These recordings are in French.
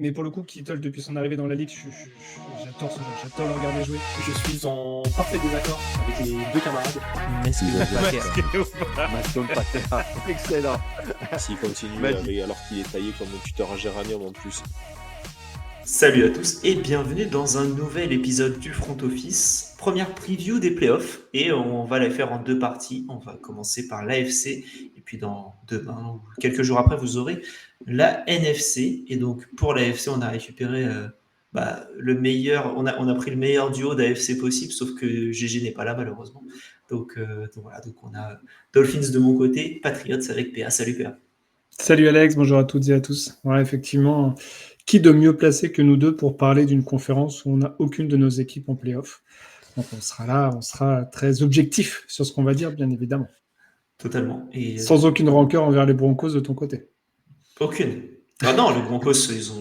Mais pour le coup, Kittle, depuis son arrivée dans la ligue, j'adore ce joueur, j'adore le regarder jouer. Je suis en parfait désaccord avec les deux camarades. Messi Il ou a Paqueta. Masqué ou pas. Maston Paqueta. Excellent. S'il continue Magique. alors qu'il est taillé comme un tuteur en géranium en plus. Salut à tous et bienvenue dans un nouvel épisode du Front Office. Première preview des playoffs et on va la faire en deux parties. On va commencer par l'AFC et puis demain ou quelques jours après vous aurez la NFC. Et donc pour l'AFC on a récupéré le meilleur, on a pris le meilleur duo d'AFC possible sauf que GG n'est pas là malheureusement. Donc voilà, donc on a Dolphins de mon côté, Patriots avec PA. Salut PA. Salut Alex, bonjour à toutes et à tous. Ouais, effectivement, qui de mieux placé que nous deux pour parler d'une conférence où on n'a aucune de nos équipes en playoff. Donc on sera là, on sera très objectif sur ce qu'on va dire, bien évidemment. Totalement. Et Sans aucune rancœur envers les Broncos de ton côté. aucune. Ah non, les Broncos,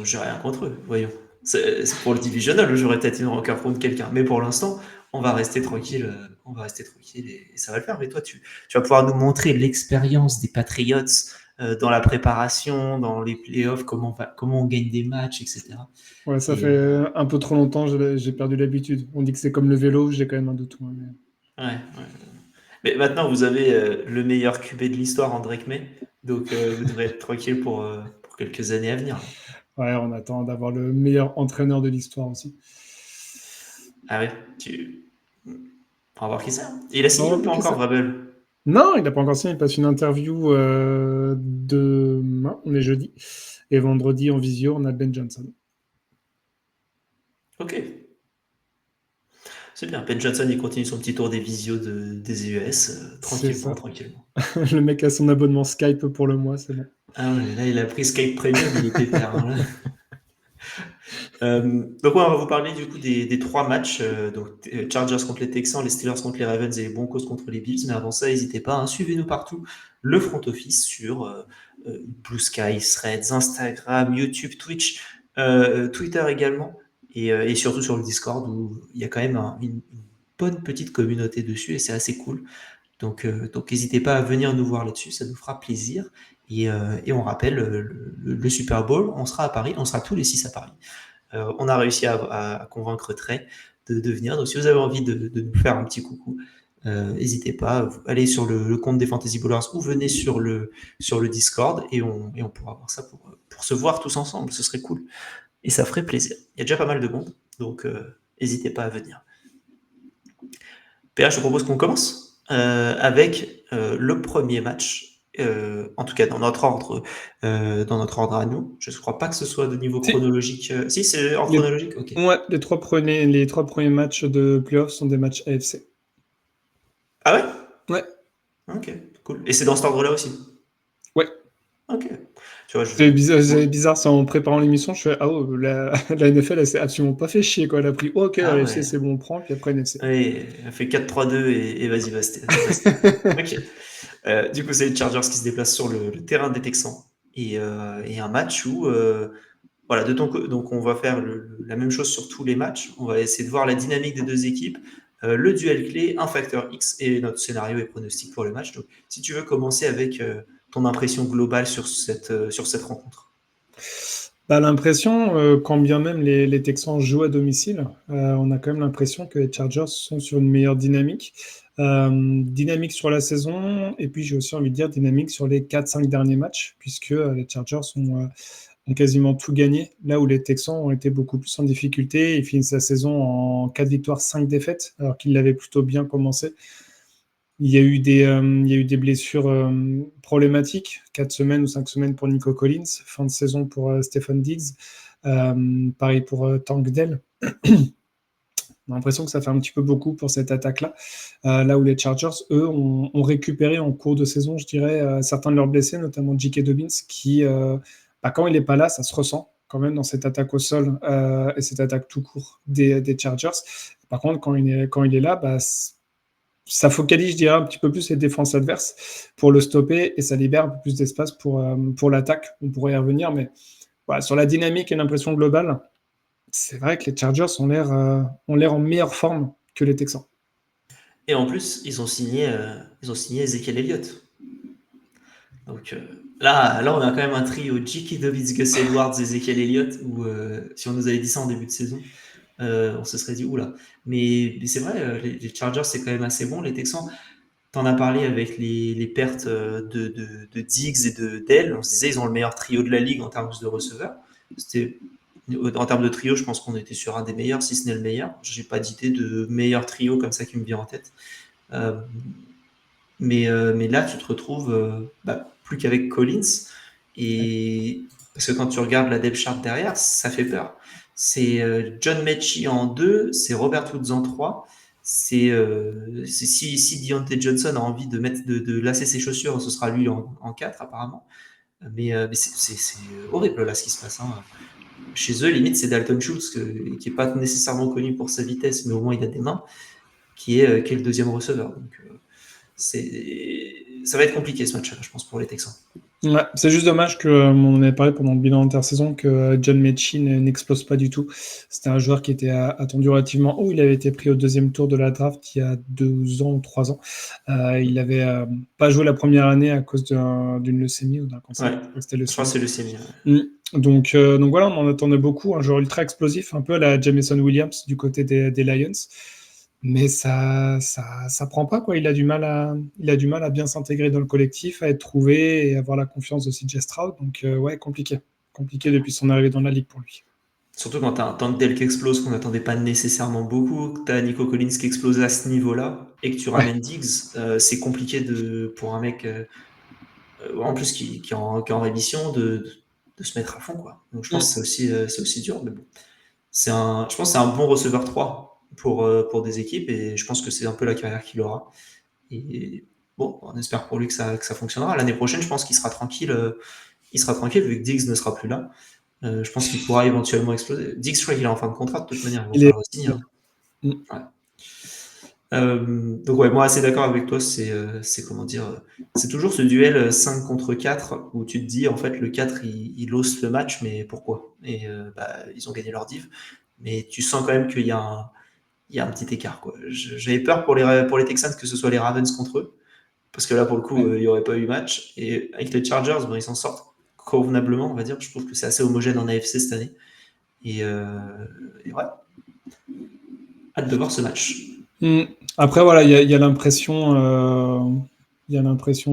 j'ai rien contre eux, voyons. C'est pour le divisional, j'aurais peut-être une rancœur contre quelqu'un. Mais pour l'instant, on va rester tranquille, et ça va le faire. Mais toi, tu vas pouvoir nous montrer l'expérience des Patriots dans la préparation, dans les playoffs, comment on gagne des matchs, etc. Ouais, ça Et, fait un peu trop longtemps, j'ai perdu l'habitude. On dit que c'est comme le vélo, j'ai quand même un doute. Moi, mais... ouais. Mais maintenant, vous avez le meilleur QB de l'histoire en Drake May. Donc, vous devrez être tranquille pour quelques années à venir. Ouais, on attend d'avoir le meilleur entraîneur de l'histoire aussi. Ah ouais, on va voir qui c'est. Hein. Il a signé ou pas encore, Vrabel? Non, il n'a pas encore signé. Il passe une interview demain, on est jeudi. Et vendredi, en visio, on a Ben Johnson. Ok. C'est bien. Ben Johnson, il continue son petit tour des visios des US, tranquillement. Le mec a son abonnement Skype pour le mois, c'est bon. Ah ouais, là, il a pris Skype Premium, il est pépère. Hein, donc on va vous parler du coup des trois matchs, Chargers contre les Texans, les Steelers contre les Ravens et les Broncos contre les Bills. Mais avant ça, n'hésitez pas, hein, suivez-nous partout, le Front Office sur Blue Sky, Threads, Instagram, YouTube, Twitch, Twitter également, et surtout sur le Discord où il y a quand même une bonne petite communauté dessus et c'est assez cool. Donc n'hésitez pas à venir nous voir là-dessus, ça nous fera plaisir. Et on rappelle, le Super Bowl, on sera à Paris, on sera tous les 6 à Paris. On a réussi à convaincre Trey de venir. Donc si vous avez envie de nous faire un petit coucou, n'hésitez pas, allez sur le compte des Fantasy Bowlers ou venez sur le Discord et on pourra voir ça pour se voir tous ensemble, ce serait cool. Et ça ferait plaisir. Il y a déjà pas mal de monde, donc n'hésitez pas à venir. PH, je propose qu'on commence avec le premier match. En tout cas dans notre ordre à nous. Je ne crois pas que ce soit de niveau chronologique. Si, c'est en chronologique. Ok. Ouais, les trois premiers matchs de playoffs sont des matchs AFC. Ah ouais? Ouais. Ok, cool. Et c'est dans cet ordre-là aussi? Ouais. Ok. Tu vois, c'est bizarre, c'est en préparant l'émission, je fais la NFL, elle s'est absolument pas fait chier, quoi. Elle a pris ok, AFC, c'est bon, on prend, puis après NFC. Oui, elle fait 4-3-2 et vas-y, basta. Ok. Du coup, c'est les Chargers qui se déplacent sur le terrain des Texans. Et un match où, voilà, donc on va faire la même chose sur tous les matchs. On va essayer de voir la dynamique des deux équipes, le duel clé, un facteur X et notre scénario et pronostic pour le match. Donc, si tu veux commencer avec ton impression globale sur cette rencontre. L'impression, quand bien même les Texans jouent à domicile, on a quand même l'impression que les Chargers sont sur une meilleure dynamique. Dynamique sur la saison, et puis j'ai aussi envie de dire dynamique sur les 4-5 derniers matchs, puisque les Chargers ont quasiment tout gagné, là où les Texans ont été beaucoup plus en difficulté. Ils finissent la saison en 4 victoires, 5 défaites, alors qu'ils l'avaient plutôt bien commencé. Il y a eu des blessures problématiques, 4 semaines ou 5 semaines pour Nico Collins, fin de saison pour Stephen Diggs, pareil pour Tank Dell. On a l'impression que ça fait un petit peu beaucoup pour cette attaque-là, là où les Chargers, eux, ont récupéré en cours de saison, je dirais, certains de leurs blessés, notamment J.K. Dobbins, qui, quand il n'est pas là, ça se ressent quand même dans cette attaque au sol et cette attaque tout court des Chargers. Par contre, quand il est là, ça focalise, je dirais, un petit peu plus les défenses adverses pour le stopper et ça libère un peu plus d'espace pour l'attaque. On pourrait y revenir, mais voilà, sur la dynamique et l'impression globale, c'est vrai que les Chargers ont l'air en meilleure forme que les Texans. Et en plus, ils ont signé Ezekiel Elliott. Donc là, on a quand même un trio J.K. Dobbins, Gus Edwards, Ezekiel Elliott, où si on nous avait dit ça en début de saison, on se serait dit oula. Mais c'est vrai, les Chargers, c'est quand même assez bon. Les Texans, t'en as parlé avec les pertes de Diggs et de Dell. On se disait ils ont le meilleur trio de la ligue en termes de receveurs. En termes de trio, je pense qu'on était sur un des meilleurs, si ce n'est le meilleur. J'ai pas d'idée de meilleur trio comme ça qui me vient en tête. Euh, mais là, tu te retrouves plus qu'avec Collins. Et parce que quand tu regardes la depth chart derrière, ça fait peur. C'est John Mechie en 2, c'est Robert Woods en 3. Si Deontay Johnson a envie de lasser ses chaussures, ce sera lui en 4 apparemment. Mais c'est horrible là ce qui se passe. Hein. Chez eux, limite, c'est Dalton Schultz qui n'est pas nécessairement connu pour sa vitesse, mais au moins il a des mains, qui est le deuxième receveur. Donc, ça va être compliqué ce match-là, je pense, pour les Texans. Ouais, c'est juste dommage que, on en avait parlé pendant le bilan intersaison, que John Mechie n'explose pas du tout. C'était un joueur qui était attendu relativement haut. Il avait été pris au 2e tour de la draft il y a 2 ans ou 3 ans. Il n'avait pas joué la première année à cause d'une leucémie ou d'un cancer. Ouais, c'était je crois que c'est leucémie. Donc voilà, on en attendait beaucoup. Un joueur ultra explosif, un peu à la Jameson Williams du côté des Lions. Mais ça prend pas, quoi. Il a du mal à bien s'intégrer dans le collectif, à être trouvé et avoir la confiance de CJ Stroud. Donc, ouais, compliqué. Compliqué depuis son arrivée dans la ligue pour lui. Surtout quand tu as un Tank Dell qui explose, qu'on n'attendait pas nécessairement beaucoup, que tu as Nico Collins qui explose à ce niveau-là, et que tu ramènes Diggs, c'est compliqué pour un mec, en plus qui est en rémission, de se mettre à fond, quoi. Donc je pense que c'est aussi dur, mais bon. Je pense que c'est un bon receveur 3 pour des équipes, et je pense que c'est un peu la carrière qu'il aura. Et bon, on espère pour lui que ça fonctionnera. L'année prochaine, je pense qu'il sera tranquille. Il sera tranquille vu que Diggs ne sera plus là. Je pense qu'il pourra éventuellement exploser. Diggs, je crois qu'il est en fin de contrat de toute manière. Ils vont pas le signer. Donc ouais, moi assez d'accord avec toi. C'est comment dire, c'est toujours ce duel 5 contre 4 où tu te dis en fait le 4 il hausse le match, mais pourquoi? Et ils ont gagné leur div, mais tu sens quand même qu'il y a un petit écart, quoi. J'avais peur pour les Texans que ce soit les Ravens contre eux, parce que là pour le coup il n'y aurait pas eu match, et avec les Chargers, ils s'en sortent convenablement, on va dire. Je trouve que c'est assez homogène en AFC cette année, et ouais, hâte de voir ce match. Après voilà, il y a l'impression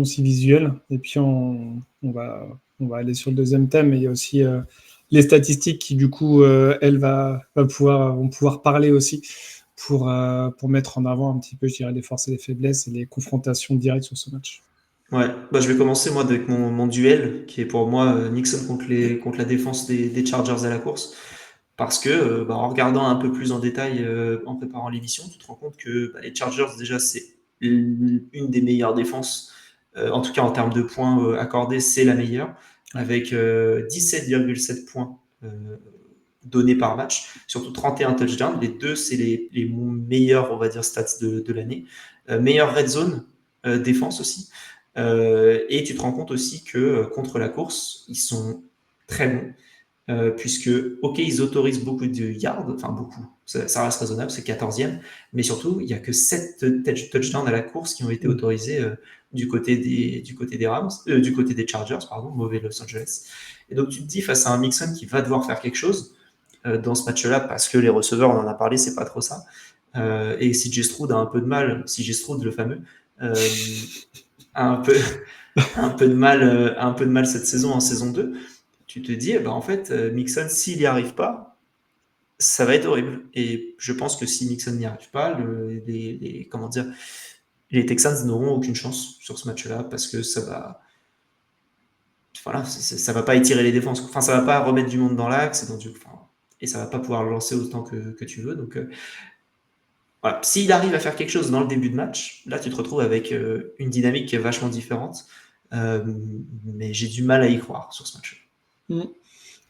aussi visuelle, et puis on va aller sur le deuxième thème, et il y a aussi les statistiques qui du coup elles vont pouvoir parler aussi pour mettre en avant un petit peu, je dirais, les forces et les faiblesses et les confrontations directes sur ce match. Ouais, je vais commencer moi avec mon duel, qui est pour moi Nixon contre la défense des Chargers à la course. Parce que en regardant un peu plus en détail, en préparant l'émission, tu te rends compte que les Chargers, déjà, c'est une des meilleures défenses. En tout cas, en termes de points accordés, c'est la meilleure, avec 17,7 points donnés par match, surtout 31 touchdowns. Les deux, c'est les meilleurs, on va dire, stats de l'année. Meilleure red zone défense aussi. Et tu te rends compte aussi que contre la course, ils sont très bons. Puisque, ok, ils autorisent beaucoup de yards, enfin beaucoup, ça reste raisonnable, c'est 14e, mais surtout, il n'y a que 7 touchdowns à la course qui ont été autorisés du côté des Rams, du côté des Chargers, pardon, mauvais Los Angeles. Et donc, tu te dis, face à un Mixon qui va devoir faire quelque chose dans ce match-là, parce que les receveurs, on en a parlé, c'est pas trop ça. Et CJ Stroud a un peu de mal, CJ Stroud, le fameux, a un peu de mal cette saison, en saison 2. Tu te dis, en fait, Mixon, s'il n'y arrive pas, ça va être horrible. Et je pense que si Mixon n'y arrive pas, les Texans n'auront aucune chance sur ce match-là, parce que ça va pas étirer les défenses. Enfin, ça va pas remettre du monde dans l'axe, et ça va pas pouvoir le lancer autant que tu veux. Donc, voilà. S'il arrive à faire quelque chose dans le début de match, là, tu te retrouves avec une dynamique qui est vachement différente. Mais j'ai du mal à y croire sur ce match.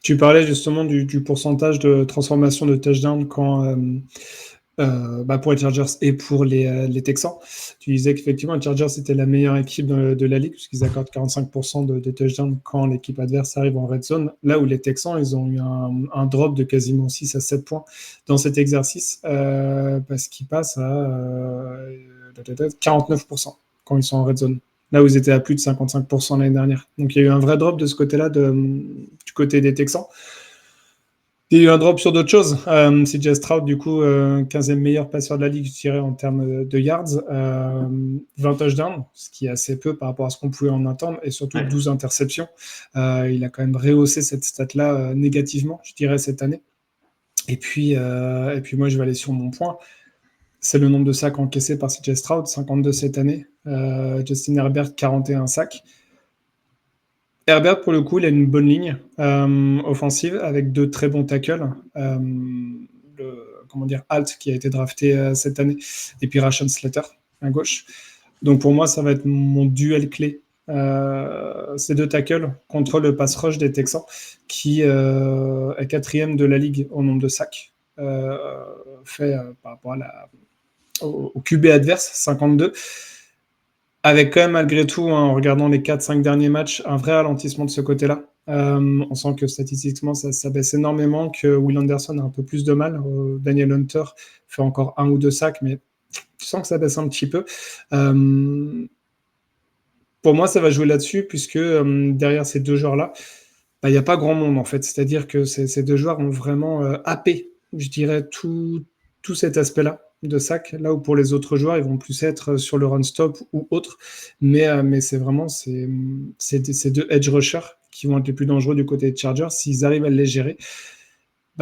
Tu parlais justement du pourcentage de transformation de touchdown pour les Chargers et pour les Texans. Tu disais qu'effectivement, les Chargers c'était la meilleure équipe de la ligue, puisqu'ils accordent 45% de touchdown quand l'équipe adverse arrive en red zone. Là où les Texans, ils ont eu un drop de quasiment 6 à 7 points dans cet exercice, parce qu'ils passent à 49% quand ils sont en red zone. là où ils étaient à plus de 55% l'année dernière. Donc il y a eu un vrai drop de ce côté-là, du côté des Texans. Il y a eu un drop sur d'autres choses. CJ Stroud, du coup, 15e meilleur passeur de la ligue, je dirais, en termes de yards. 20 touchdowns, ce qui est assez peu par rapport à ce qu'on pouvait en attendre, et surtout Ouais. 12 interceptions. Il a quand même rehaussé cette stat-là négativement, je dirais, cette année. Et puis moi, je vais aller sur mon point. C'est le nombre de sacs encaissés par CJ Stroud, 52 cette année. Justin Herbert, 41 sacs. Herbert, pour le coup, il a une bonne ligne offensive avec 2 très bons tackles. Alt qui a été drafté cette année, et puis Rashawn Slater à gauche. Donc pour moi, ça va être mon duel clé. Ces 2 tackles contre le pass rush des Texans, qui est 4e de la ligue au nombre de sacs, fait par rapport au QB adverse, 52. Avec quand même, malgré tout, en regardant les 4-5 derniers matchs, un vrai ralentissement de ce côté-là. On sent que statistiquement, ça baisse énormément, que Will Anderson a un peu plus de mal. Daniel Hunter fait encore 1 ou 2 sacs, mais tu sens que ça baisse un petit peu. Pour moi, ça va jouer là-dessus, puisque derrière ces 2 joueurs-là, il n'y a pas grand monde, en fait. C'est-à-dire que ces 2 joueurs ont vraiment happé, je dirais, tout cet aspect-là de sac, là où pour les autres joueurs, ils vont plus être sur le run-stop ou autre. Mais c'est vraiment ces 2 edge rushers qui vont être les plus dangereux du côté des Chargers. S'ils arrivent à les gérer,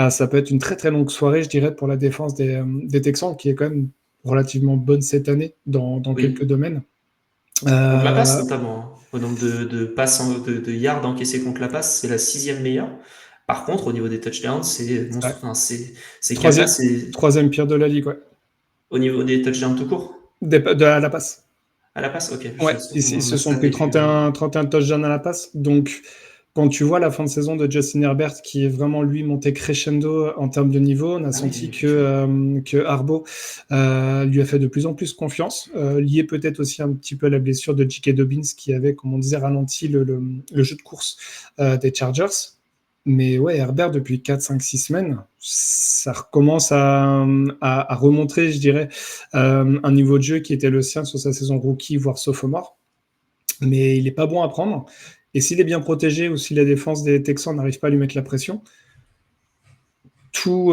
ça peut être une très très longue soirée, je dirais, pour la défense des Texans, qui est quand même relativement bonne cette année dans Oui. quelques domaines. Contre la passe, notamment. Hein. Au nombre de passes, de yards encaissés contre la passe, c'est la 6e meilleure. Par contre, au niveau des touchdowns, c'est Ouais. enfin, c'est cata, Troisième, c'est troisième pire de la ligue, ouais. au niveau des touchdowns tout court. À la passe. À la passe, ok. Ouais, ils se Ma sont stat pris est plus. 31 touchdowns à la passe. Donc, quand tu vois la fin de saison de Justin Herbert, qui est vraiment, lui, monté crescendo en termes de niveau, on a Ah oui, senti effectivement. que Harbaugh lui a fait de plus en plus confiance, lié peut-être aussi un petit peu à la blessure de J.K. Dobbins, qui avait, comme on disait, ralenti le jeu de course des Chargers. Mais ouais, Herbert, depuis 4, 5, 6 semaines, ça recommence à remontrer, je dirais, un niveau de jeu qui était le sien sur sa saison rookie, voire sophomore. Mais il n'est pas bon à prendre. Et s'il est bien protégé ou si la défense des Texans n'arrive pas à lui mettre la pression, tout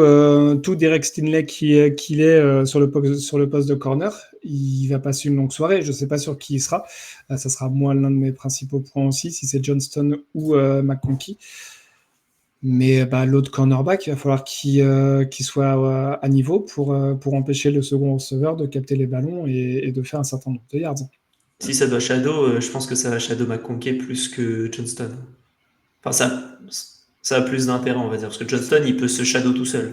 Derek Stingley qu'il est sur le poste de corner, il va passer une longue soirée. Je ne sais pas sur qui il sera. Ça sera moi l'un de mes principaux points aussi, si c'est Johnston ou McConkey. Mais l'autre cornerback, il va falloir qu'il soit à niveau pour empêcher le second receveur de capter les ballons et de faire un certain nombre de yards. Si ça doit shadow, je pense que ça va shadow McConkey plus que Johnston. Enfin, ça a plus d'intérêt, on va dire, parce que Johnston, il peut se shadow tout seul.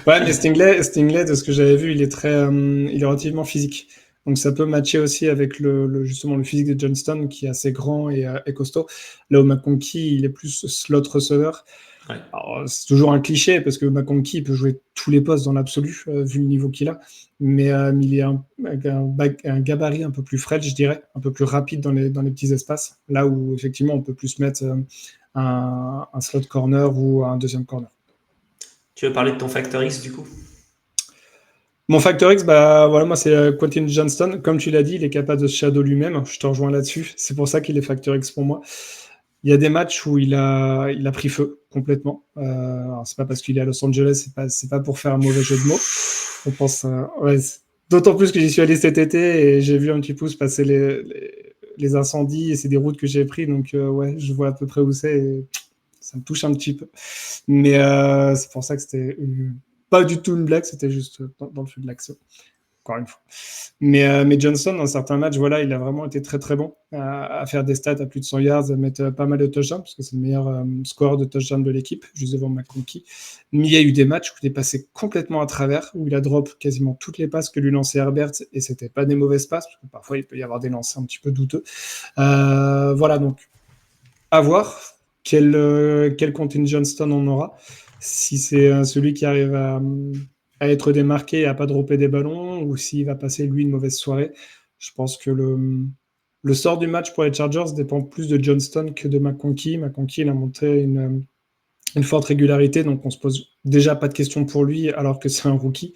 Ouais, mais Stingley, de ce que j'avais vu, il est relativement physique. Donc ça peut matcher aussi avec justement le physique de Johnston, qui est assez grand et costaud. Là où McConkey, il est plus slot receveur. Ouais. Alors, c'est toujours un cliché, parce que McConkey peut jouer tous les postes dans l'absolu, vu le niveau qu'il a. Mais il est un gabarit un peu plus frêle, je dirais, un peu plus rapide dans les petits espaces. Là où, effectivement, on peut plus mettre un slot corner ou un deuxième corner. Tu veux parler de ton Factor X, du coup? Mon Factor X, voilà, moi c'est Quentin Johnston. Comme tu l'as dit, il est capable de se shadow lui-même. Je te rejoins là-dessus. C'est pour ça qu'il est Factor X pour moi. Il y a des matchs où il a pris feu complètement. Alors c'est pas parce qu'il est à Los Angeles, c'est pas pour faire un mauvais jeu de mots. On pense, ouais, d'autant plus que j'y suis allé cet été et j'ai vu un petit peu se passer les incendies et c'est des routes que j'ai pris. Donc ouais, je vois à peu près où c'est. Et ça me touche un petit peu. Mais c'est pour ça que c'était pas du tout une blague, c'était juste dans le feu de l'action. Encore une fois. Mais Johnson, dans certains matchs, voilà, il a vraiment été très très bon à faire des stats à plus de 100 yards, à mettre pas mal de touchdowns, parce que c'est le meilleur scoreur de touchdowns de l'équipe, juste devant McConkey. Mais il y a eu des matchs où il est passé complètement à travers, où il a drop quasiment toutes les passes que lui lançait Herbert, et c'était pas des mauvaises passes, parce que parfois il peut y avoir des lancers un petit peu douteux. Voilà, donc à voir quel Quentin Johnston on aura. Si c'est celui qui arrive à être démarqué et à pas dropper des ballons, ou s'il va passer lui une mauvaise soirée. Je pense que le sort du match pour les Chargers dépend plus de Johnston que de McConkey. McConkey, il a montré une forte régularité, donc on se pose déjà pas de questions pour lui alors que c'est un rookie.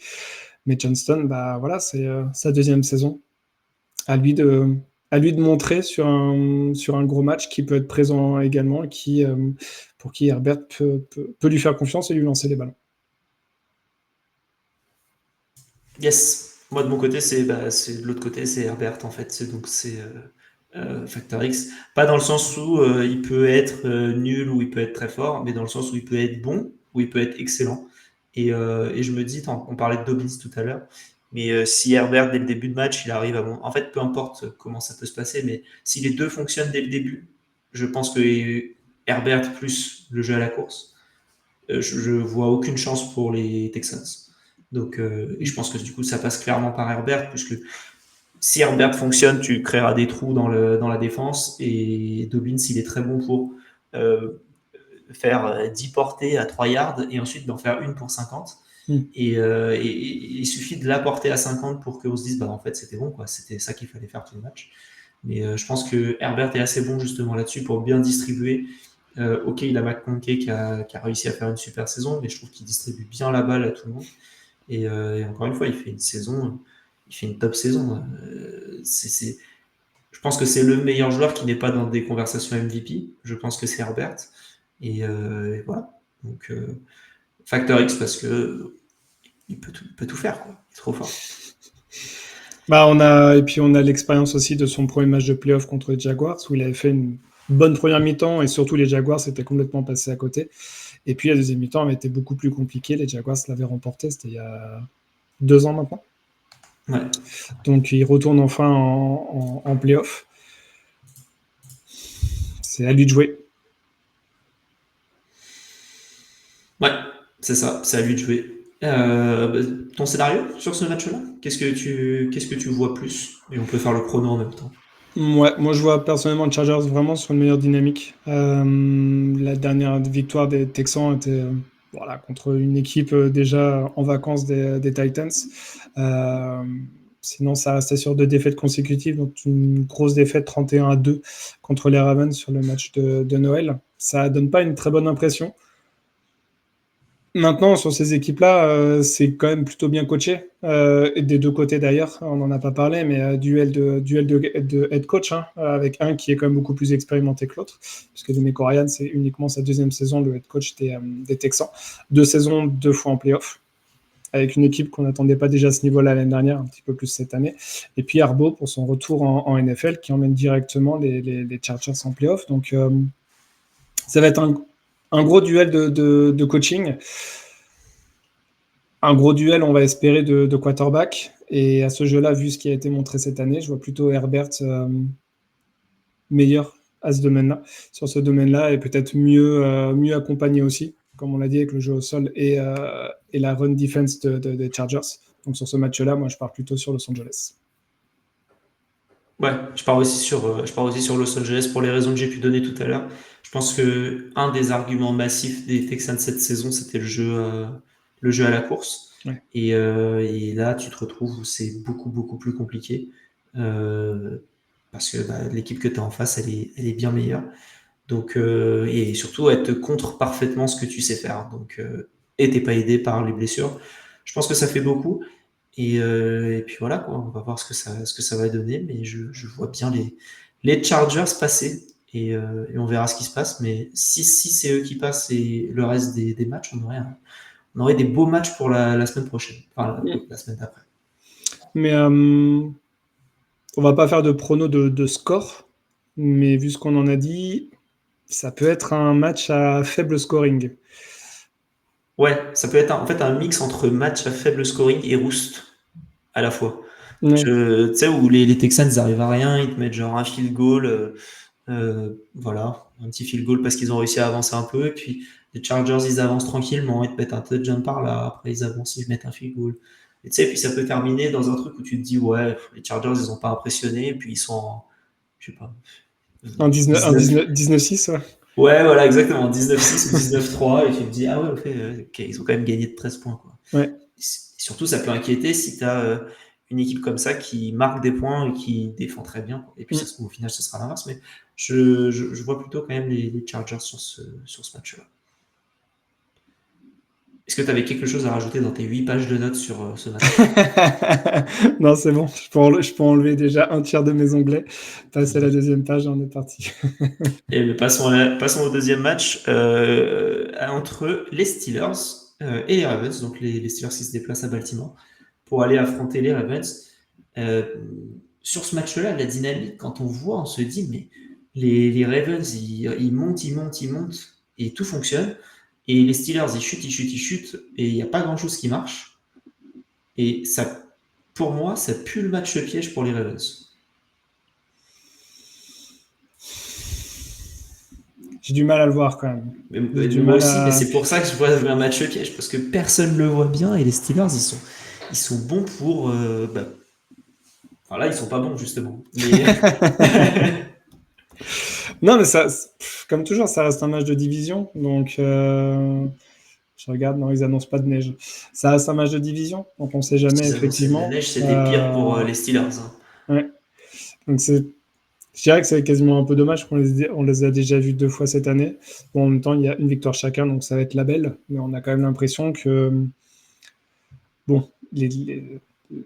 Mais Johnston, voilà, c'est sa deuxième saison. À lui de à lui de montrer sur un gros match qui peut être présent également, pour qui Herbert peut lui faire confiance et lui lancer les ballons. Yes. Moi, de mon côté, c'est de l'autre côté, c'est Herbert, en fait. C'est Factor X. Pas dans le sens où il peut être nul ou il peut être très fort, mais dans le sens où il peut être bon ou il peut être excellent. Et je me dis, on parlait de Dobbins tout à l'heure, mais si Herbert, dès le début de match, il arrive à... En fait, peu importe comment ça peut se passer, mais si les deux fonctionnent dès le début, je pense que Herbert plus le jeu à la course, je vois aucune chance pour les Texans. Donc, et je pense que du coup, ça passe clairement par Herbert, puisque si Herbert fonctionne, tu créeras des trous dans la défense, et Dobbins, il est très bon pour euh, faire 10 portées à 3 yards et ensuite d'en faire une pour 50. Et il suffit de la porter à 50 pour qu'on se dise, bah en fait, c'était bon, quoi. C'était ça qu'il fallait faire tout le match. Mais je pense que Herbert est assez bon justement là-dessus pour bien distribuer. Ok, il a McConkey qui a réussi à faire une super saison, mais je trouve qu'il distribue bien la balle à tout le monde. Et encore une fois, il fait une top saison. Je pense que c'est le meilleur joueur qui n'est pas dans des conversations MVP. Je pense que c'est Herbert. Et voilà. Donc, Factor X parce que il peut tout faire, quoi. Il est trop fort. Bah, et puis on a l'expérience aussi de son premier match de playoff contre les Jaguars, où il avait fait une bonne première mi-temps, et surtout les Jaguars étaient complètement passés à côté. Et puis la deuxième mi-temps avait été beaucoup plus compliquée. Les Jaguars l'avaient remporté, c'était il y a 2 ans maintenant. Ouais. Donc il retourne enfin en playoff. C'est à lui de jouer. Ouais, c'est ça, c'est à lui de jouer. Ton scénario sur ce match-là, qu'est-ce que tu vois plus? Et on peut faire le chrono en même temps. Ouais, moi je vois personnellement les Chargers vraiment sur une meilleure dynamique. La dernière victoire des Texans était voilà, contre une équipe déjà en vacances des Titans. Euh, Sinon, ça restait sur 2 défaites consécutives, donc une grosse défaite 31-2 contre les Ravens sur le match de Noël. Ça donne pas une très bonne impression. Maintenant, sur ces équipes-là, c'est quand même plutôt bien coaché. Et des deux côtés d'ailleurs, on n'en a pas parlé, mais duel de head coach, hein, avec un qui est quand même beaucoup plus expérimenté que l'autre, puisque Demeco Ryan, c'est uniquement sa deuxième saison, le head coach des Texans. 2 saisons, 2 fois en playoff, avec une équipe qu'on n'attendait pas déjà à ce niveau-là l'année dernière, un petit peu plus cette année. Et puis Harbaugh pour son retour en NFL, qui emmène directement les Chargers en playoff. Donc ça va être un gros duel de coaching. Un gros duel, on va espérer, de quarterback. Et à ce jeu-là, vu ce qui a été montré cette année, je vois plutôt Herbert meilleur à ce domaine-là, sur ce domaine-là, et peut-être mieux accompagné aussi, comme on l'a dit, avec le jeu au sol et la run defense des Chargers. Donc sur ce match-là, moi, je pars plutôt sur Los Angeles. Ouais, je pars aussi sur Los Angeles pour les raisons que j'ai pu donner tout à l'heure. Je pense que un des arguments massifs des Texans cette saison, c'était le jeu à la course. Ouais. Et là, tu te retrouves où c'est beaucoup, beaucoup plus compliqué. Euh, Parce que l'équipe que tu as en face, elle est bien meilleure. Donc, et surtout, elle te contre parfaitement ce que tu sais faire. Donc, et t'es pas aidé par les blessures. Je pense que ça fait beaucoup. Et puis voilà, quoi, on va voir ce que ça va donner. Mais je vois bien les Chargers passer. Et on verra ce qui se passe. Mais si c'est eux qui passent et le reste des matchs, on aurait des beaux matchs pour la semaine prochaine. Enfin, la semaine d'après. Mais on va pas faire de prono de score, mais vu ce qu'on en a dit, ça peut être un match à faible scoring. Ouais, ça peut être en fait un mix entre match à faible scoring et roost à la fois. Ouais. Tu sais, où les Texans ils arrivent à rien, ils te mettent genre un field goal, voilà, un petit field goal parce qu'ils ont réussi à avancer un peu, et puis les Chargers ils avancent tranquillement, ils te mettent un touchdown par là, après ils avancent, ils mettent un field goal. Et tu sais, puis ça peut terminer dans un truc où tu te dis, ouais, les Chargers ils ont pas impressionné, et puis ils sont en, je sais pas, Un 19, un 19. 19-6, ouais. Ouais, voilà, exactement, 19-6 ou 19-3, et tu te dis, ah ouais, ok, ils ont quand même gagné de 13 points, quoi. Ouais. Surtout, ça peut inquiéter si tu as une équipe comme ça qui marque des points et qui défend très bien. Et puis, ça se trouve, au final, ce sera l'inverse. Mais je vois plutôt quand même les Chargers sur ce match-là. Est-ce que tu avais quelque chose à rajouter dans tes 8 pages de notes sur ce match? Non, c'est bon, je peux enlever déjà un tiers de mes onglets. Passer à la deuxième page, on est parti. Et passons au deuxième match entre les Steelers et les Ravens. Donc les Steelers qui se déplacent à Baltimore pour aller affronter les Ravens. Euh, sur ce match-là, la dynamique, quand on voit, on se dit, mais les Ravens, ils montent, et tout fonctionne. Et les Steelers, ils chutent, et il n'y a pas grand-chose qui marche. Et ça, pour moi, ça pue le match piège pour les Ravens. J'ai du mal à le voir quand même. Moi aussi, mais c'est pour ça que je vois un match piège, parce que personne ne le voit bien, et les Steelers, ils sont bons pour... Enfin là, ils sont pas bons, justement. Mais... Non, mais ça, comme toujours, ça reste un match de division. Donc, je regarde, non, ils annoncent pas de neige. Ça reste un match de division, donc on sait jamais, effectivement. La neige, c'était pire pour les Steelers. Ouais. Donc, je dirais que c'est quasiment un peu dommage qu'on les a déjà vus 2 fois cette année. Bon, en même temps, il y a une victoire chacun, donc ça va être la belle. Mais on a quand même l'impression que, bon,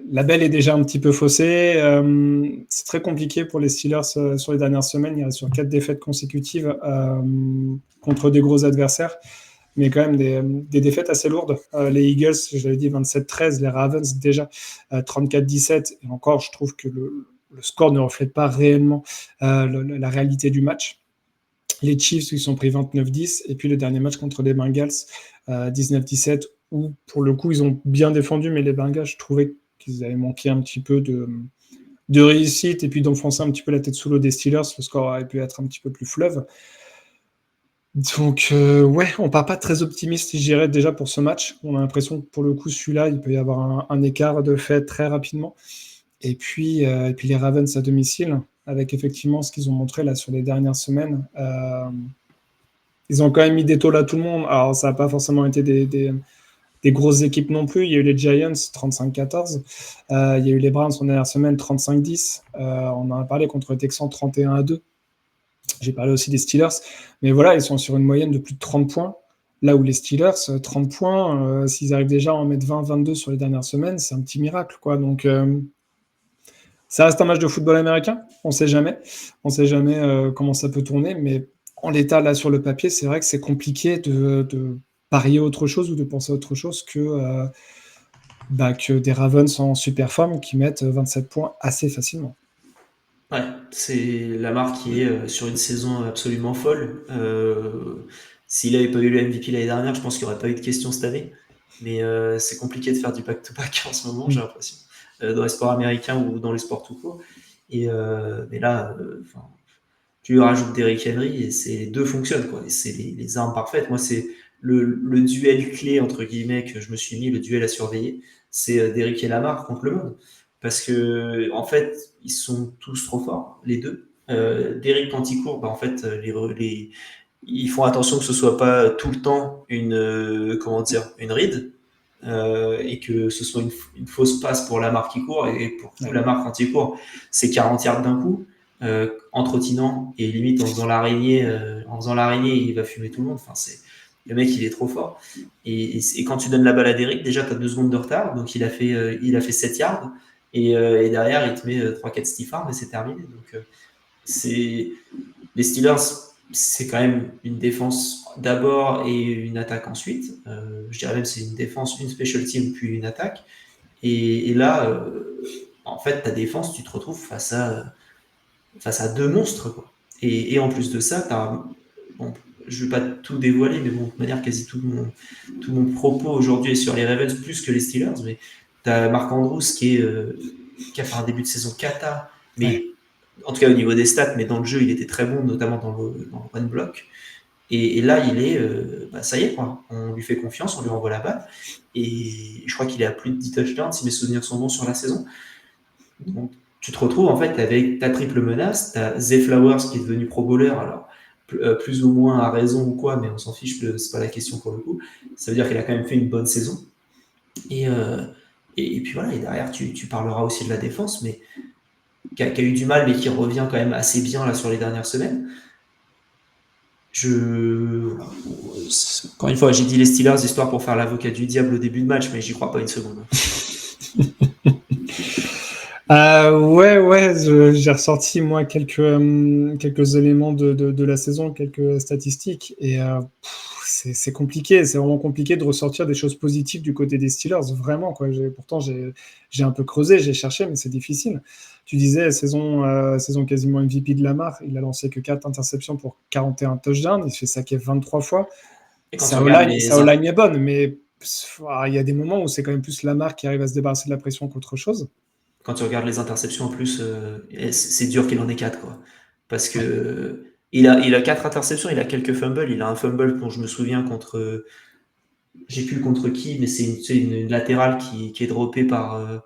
la belle est déjà un petit peu faussée. C'est très compliqué pour les Steelers sur les dernières semaines. Il reste sur 4 défaites consécutives contre des gros adversaires, mais quand même des défaites assez lourdes. Les Eagles, je l'avais dit, 27-13. Les Ravens, déjà 34-17. Et encore, je trouve que le score ne reflète pas réellement la réalité du match. Les Chiefs, ils sont pris 29-10. Et puis le dernier match contre les Bengals, 19-17, où pour le coup, ils ont bien défendu, mais les Bengals, je trouvais qu'ils avaient manqué un petit peu de réussite et puis d'enfoncer un petit peu la tête sous l'eau des Steelers. Le score aurait pu être un petit peu plus fleuve. Donc, ouais, on part pas très optimiste, je dirais, déjà pour ce match. On a l'impression que pour le coup, celui-là, il peut y avoir un écart de fait très rapidement. Et puis les Ravens à domicile, avec effectivement ce qu'ils ont montré là sur les dernières semaines. Ils ont quand même mis des tôles à tout le monde. Alors, ça n'a pas forcément été des grosses équipes non plus. Il y a eu les Giants 35-14. Il y a eu les Browns en dernière semaine 35-10. On en a parlé contre les Texans 31-2. J'ai parlé aussi des Steelers. Mais voilà, ils sont sur une moyenne de plus de 30 points. Là où les Steelers, 30 points, s'ils arrivent déjà à en mettre 20-22 sur les dernières semaines, c'est un petit miracle, quoi. Donc, ça reste un match de football américain. On ne sait jamais. On ne sait jamais comment ça peut tourner. Mais en l'état, là, sur le papier, c'est vrai que c'est compliqué de parier autre chose ou de penser autre chose que des Ravens en super forme qui mettent 27 points assez facilement. Ouais, c'est Lamar qui est sur une saison absolument folle. S'il n'avait pas eu le MVP l'année dernière, je pense qu'il n'y aurait pas eu de questions cette année. Mais c'est compliqué de faire du back-to-back en ce moment, j'ai l'impression, dans les sports américains ou dans les sports tout court. Mais là, tu lui rajoutes Derrick Henry et les deux fonctionnent, quoi. Et c'est les armes parfaites. Moi, c'est le duel clé, entre guillemets, que je me suis mis, le duel à surveiller, c'est Derrick et Lamar contre le monde. Parce que, en fait, ils sont tous trop forts, les deux. Derrick, quand il court, en fait, ils font attention que ce soit pas tout le temps une ride, et que ce soit une fausse passe pour Lamar qui court, et pour Lamar quand il court, c'est 40 yards d'un coup, en trottinant, et limite en faisant l'araignée, il va fumer tout le monde. Enfin, le mec, il est trop fort. Et quand tu donnes la balle à Derrick, déjà, tu as 2 secondes de retard, donc il a fait 7 yards, et derrière, il te met 3-4 stiff arms, et c'est terminé. Donc, les Steelers, c'est quand même une défense d'abord et une attaque ensuite. Je dirais même c'est une défense, une special team, puis une attaque. Et là, en fait, ta défense, tu te retrouves face à 2 monstres, quoi. Et en plus de ça, je ne vais pas tout dévoiler, mais bon, de manière, quasi tout mon propos aujourd'hui est sur les Ravens plus que les Steelers. Mais tu as Marc Andrews qui a fait un début de saison cata, mais en tout cas au niveau des stats, mais dans le jeu, il était très bon, notamment dans le run block. Et là, il est, ça y est, quoi. On lui fait confiance, on lui envoie la balle. Et je crois qu'il est à plus de 10 touchdowns, si mes souvenirs sont bons, sur la saison. Donc, tu te retrouves en fait avec ta triple menace. Tu as Zay Flowers qui est devenu pro bowler, alors plus ou moins à raison ou quoi, mais on s'en fiche, c'est pas la question pour le coup. Ça veut dire qu'il a quand même fait une bonne saison. Et puis voilà, et derrière, tu parleras aussi de la défense, mais qui a eu du mal, mais qui revient quand même assez bien là sur les dernières semaines. Encore une fois, j'ai dit les Steelers histoire pour faire l'avocat du diable au début de match, mais j'y crois pas une seconde. Ouais, j'ai ressorti moi quelques éléments de la saison, quelques statistiques, et c'est compliqué, c'est vraiment compliqué de ressortir des choses positives du côté des Steelers, vraiment quoi. Pourtant j'ai un peu creusé, j'ai cherché, mais c'est difficile. Tu disais saison quasiment MVP de Lamar, il a lancé que 4 interceptions pour 41 touchdowns, il se fait saquer 23 fois. Et quand tu Sa regardes O-line est bonne, mais il y a des moments où c'est quand même plus Lamar qui arrive à se débarrasser de la pression qu'autre chose. quand tu regardes les interceptions en plus, c'est dur qu'il en ait 4 quoi. Parce que il a 4 interceptions, il a quelques fumbles, il a un fumble dont je me souviens contre, j'ai plus contre qui, mais c'est une latérale qui est droppée par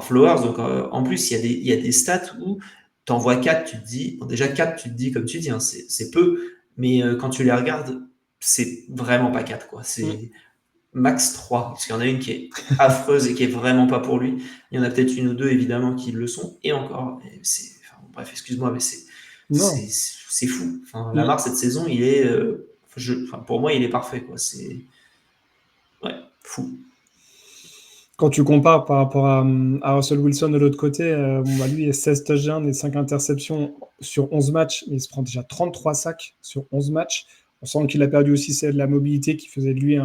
Flowers. Donc en plus, il y a des stats où tu en vois 4, tu te dis, bon, déjà 4, tu te dis, comme tu dis, hein, c'est peu, mais quand tu les regardes, c'est vraiment pas 4 quoi. C'est max 3, parce qu'il y en a une qui est affreuse et qui est vraiment pas pour lui. Il y en a peut-être une ou deux, évidemment, qui le sont, et encore, bref, excuse-moi, mais Non. c'est fou. Enfin, Lamar, cette saison, il est, pour moi, il est parfait, quoi. C'est, ouais, fou. Quand tu compares par rapport à Russell Wilson de l'autre côté, lui, il a 16 touchdowns et 5 interceptions sur 11 matchs, mais il se prend déjà 33 sacs sur 11 matchs. On sent qu'il a perdu aussi de la mobilité qui faisait de lui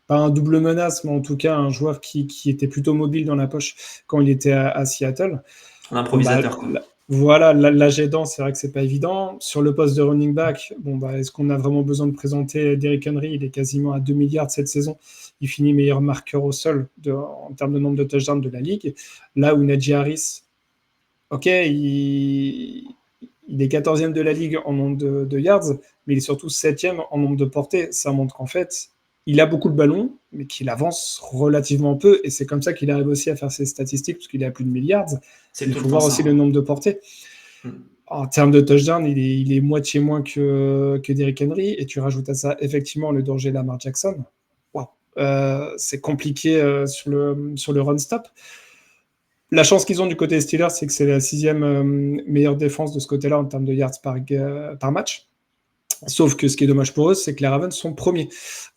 pas un double menace, mais en tout cas un joueur qui était plutôt mobile dans la poche quand il était à Seattle. Un improvisateur, quoi. Voilà, l'âge aidant, c'est vrai que c'est pas évident. Sur le poste de running back, est-ce qu'on a vraiment besoin de présenter Derrick Henry? Il est quasiment à 2 milliards cette saison. Il finit meilleur marqueur au sol en termes de nombre de touchdowns de la ligue. Là où Najee Harris, ok, il est 14e de la ligue en nombre de yards, mais il est surtout 7e en nombre de portées. Ça montre qu'en fait, il a beaucoup de ballons, mais qu'il avance relativement peu, et c'est comme ça qu'il arrive aussi à faire ses statistiques, parce qu'il est à plus de milliards. Il faut voir aussi le nombre de portées. En termes de touchdown, il est moitié moins que Derrick Henry, et tu rajoutes à ça effectivement le danger Lamar Jackson. Wow. C'est compliqué sur le run-stop. La chance qu'ils ont du côté des Steelers, c'est que c'est la 6e meilleure défense de ce côté-là en termes de yards par match. Sauf que ce qui est dommage pour eux, c'est que les Ravens sont premiers.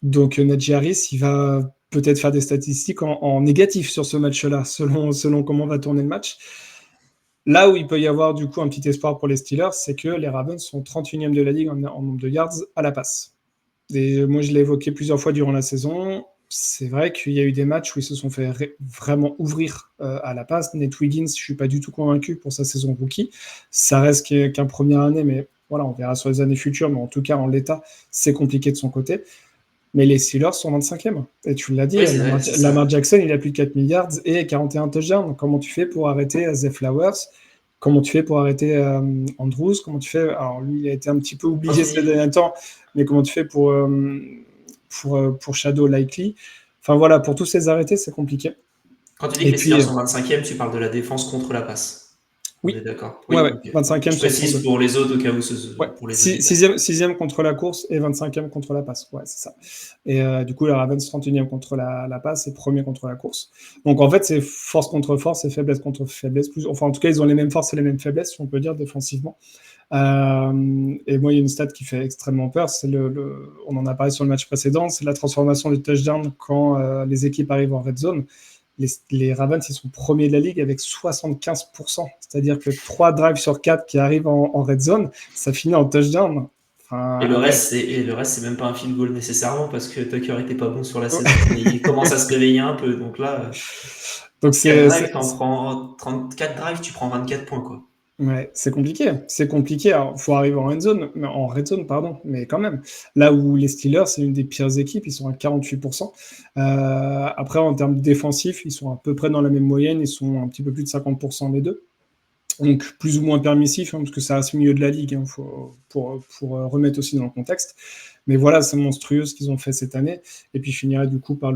Donc Najee Harris, il va peut-être faire des statistiques en négatif sur ce match-là, selon comment va tourner le match. Là où il peut y avoir du coup un petit espoir pour les Steelers, c'est que les Ravens sont 31e de la ligue en nombre de yards à la passe. Et moi, je l'ai évoqué plusieurs fois durant la saison. C'est vrai qu'il y a eu des matchs où ils se sont fait vraiment ouvrir à la passe. Nate Wiggins, je ne suis pas du tout convaincu pour sa saison rookie. Ça reste qu'une première année, mais voilà, on verra sur les années futures. Mais en tout cas, en l'état, c'est compliqué de son côté. Mais les Steelers sont 25e. Et tu l'as dit, oui, Lamar Jackson, il a plus de 4 milliards et 41 touchdowns. Comment tu fais pour arrêter Zay Flowers? Comment tu fais pour arrêter Andrews? Comment tu fais? Alors, lui, il a été un petit peu oublié ces derniers temps, mais comment tu fais pour Shadow Likely? Enfin, voilà, pour tous ces arrêtés, c'est compliqué. Quand tu dis que les Steelers sont 25e, tu parles de la défense contre la passe. Oui. On est d'accord. Oui, okay. 25e. Je précise pour les autres au cas où pour les 6e contre la course et 25e contre la passe. Ouais, c'est ça. Et du coup, la Ravens 31e contre la passe et premier contre la course. Donc en fait, c'est force contre force et faiblesse contre faiblesse. Enfin, en tout cas, ils ont les mêmes forces et les mêmes faiblesses, si on peut dire, défensivement. Et moi, il y a une stat qui fait extrêmement peur. C'est on en a parlé sur le match précédent, c'est la transformation du touchdown quand les équipes arrivent en red zone. Les Ravens, ils sont premiers de la ligue avec 75%. C'est-à-dire que 3 drives sur 4 qui arrivent en red zone, ça finit en touchdown. Et le reste, c'est même pas un field goal nécessairement parce que Tucker était pas bon sur la saison. Il commence à se réveiller un peu. Donc là, donc t'en prends 34 drives, tu prends 24 points, quoi. Ouais, c'est compliqué. C'est compliqué. Alors, faut arriver en red zone, pardon, mais quand même. Là où les Steelers, c'est une des pires équipes, ils sont à 48%. Après, en termes défensifs, ils sont à peu près dans la même moyenne, ils sont un petit peu plus de 50% les deux. Donc, plus ou moins permissif, parce que ça reste au milieu de la ligue, pour remettre aussi dans le contexte. Mais voilà, c'est monstrueux ce qu'ils ont fait cette année. Et puis, je finirai du coup par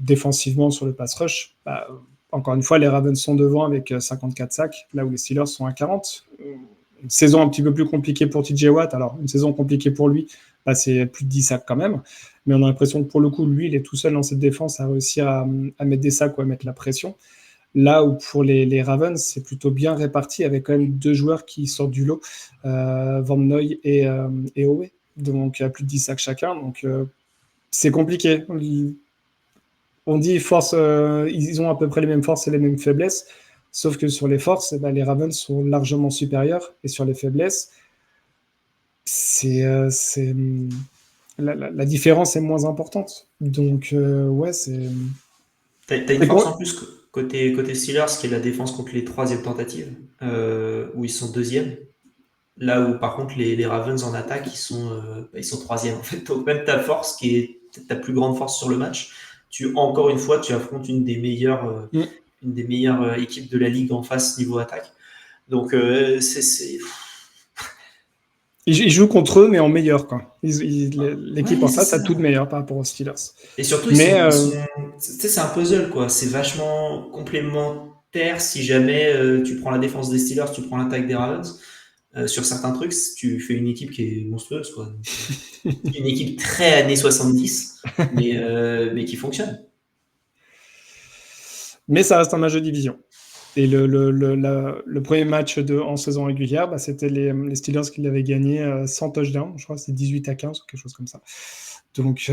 défensivement sur le pass rush. Encore une fois, les Ravens sont devant avec 54 sacs, là où les Steelers sont à 40. Une saison un petit peu plus compliquée pour TJ Watt. Alors, une saison compliquée pour lui, c'est plus de 10 sacs quand même. Mais on a l'impression que pour le coup, lui, il est tout seul dans cette défense à réussir à mettre des sacs ou à mettre la pression. Là où pour les Ravens, c'est plutôt bien réparti avec quand même 2 joueurs qui sortent du lot, Van Noy et Howe. Donc, à plus de 10 sacs chacun. Donc, c'est compliqué. On dit force, ils ont à peu près les mêmes forces et les mêmes faiblesses. Sauf que sur les forces, les Ravens sont largement supérieurs. Et sur les faiblesses, c'est la différence est moins importante. Donc, ouais, c'est. T'as une force en plus côté Steelers, qui est la défense contre les troisièmes tentatives, où ils sont deuxièmes. Là où par contre les Ravens en attaque, ils sont troisièmes en fait. Donc même ta force, qui est ta plus grande force sur le match, encore une fois, tu affrontes une des meilleures équipes de la ligue en face niveau attaque. Donc Ils jouent contre eux, mais en meilleur, quoi. L'équipe ouais, en c'est face a ça. tout de meilleur par rapport aux Steelers. Et surtout, Mais tu sais, c'est un puzzle, quoi. C'est vachement complémentaire. Si jamais tu prends la défense des Steelers, tu prends l'attaque des Ravens, sur certains trucs, tu fais une équipe qui est monstrueuse, quoi. Donc, une équipe très années 70, mais qui fonctionne. ça reste un match de division. Et le premier match en saison régulière, c'était les Steelers qui l'avaient gagné sans touchdown. Je crois que c'était 18-15 ou quelque chose comme ça. Donc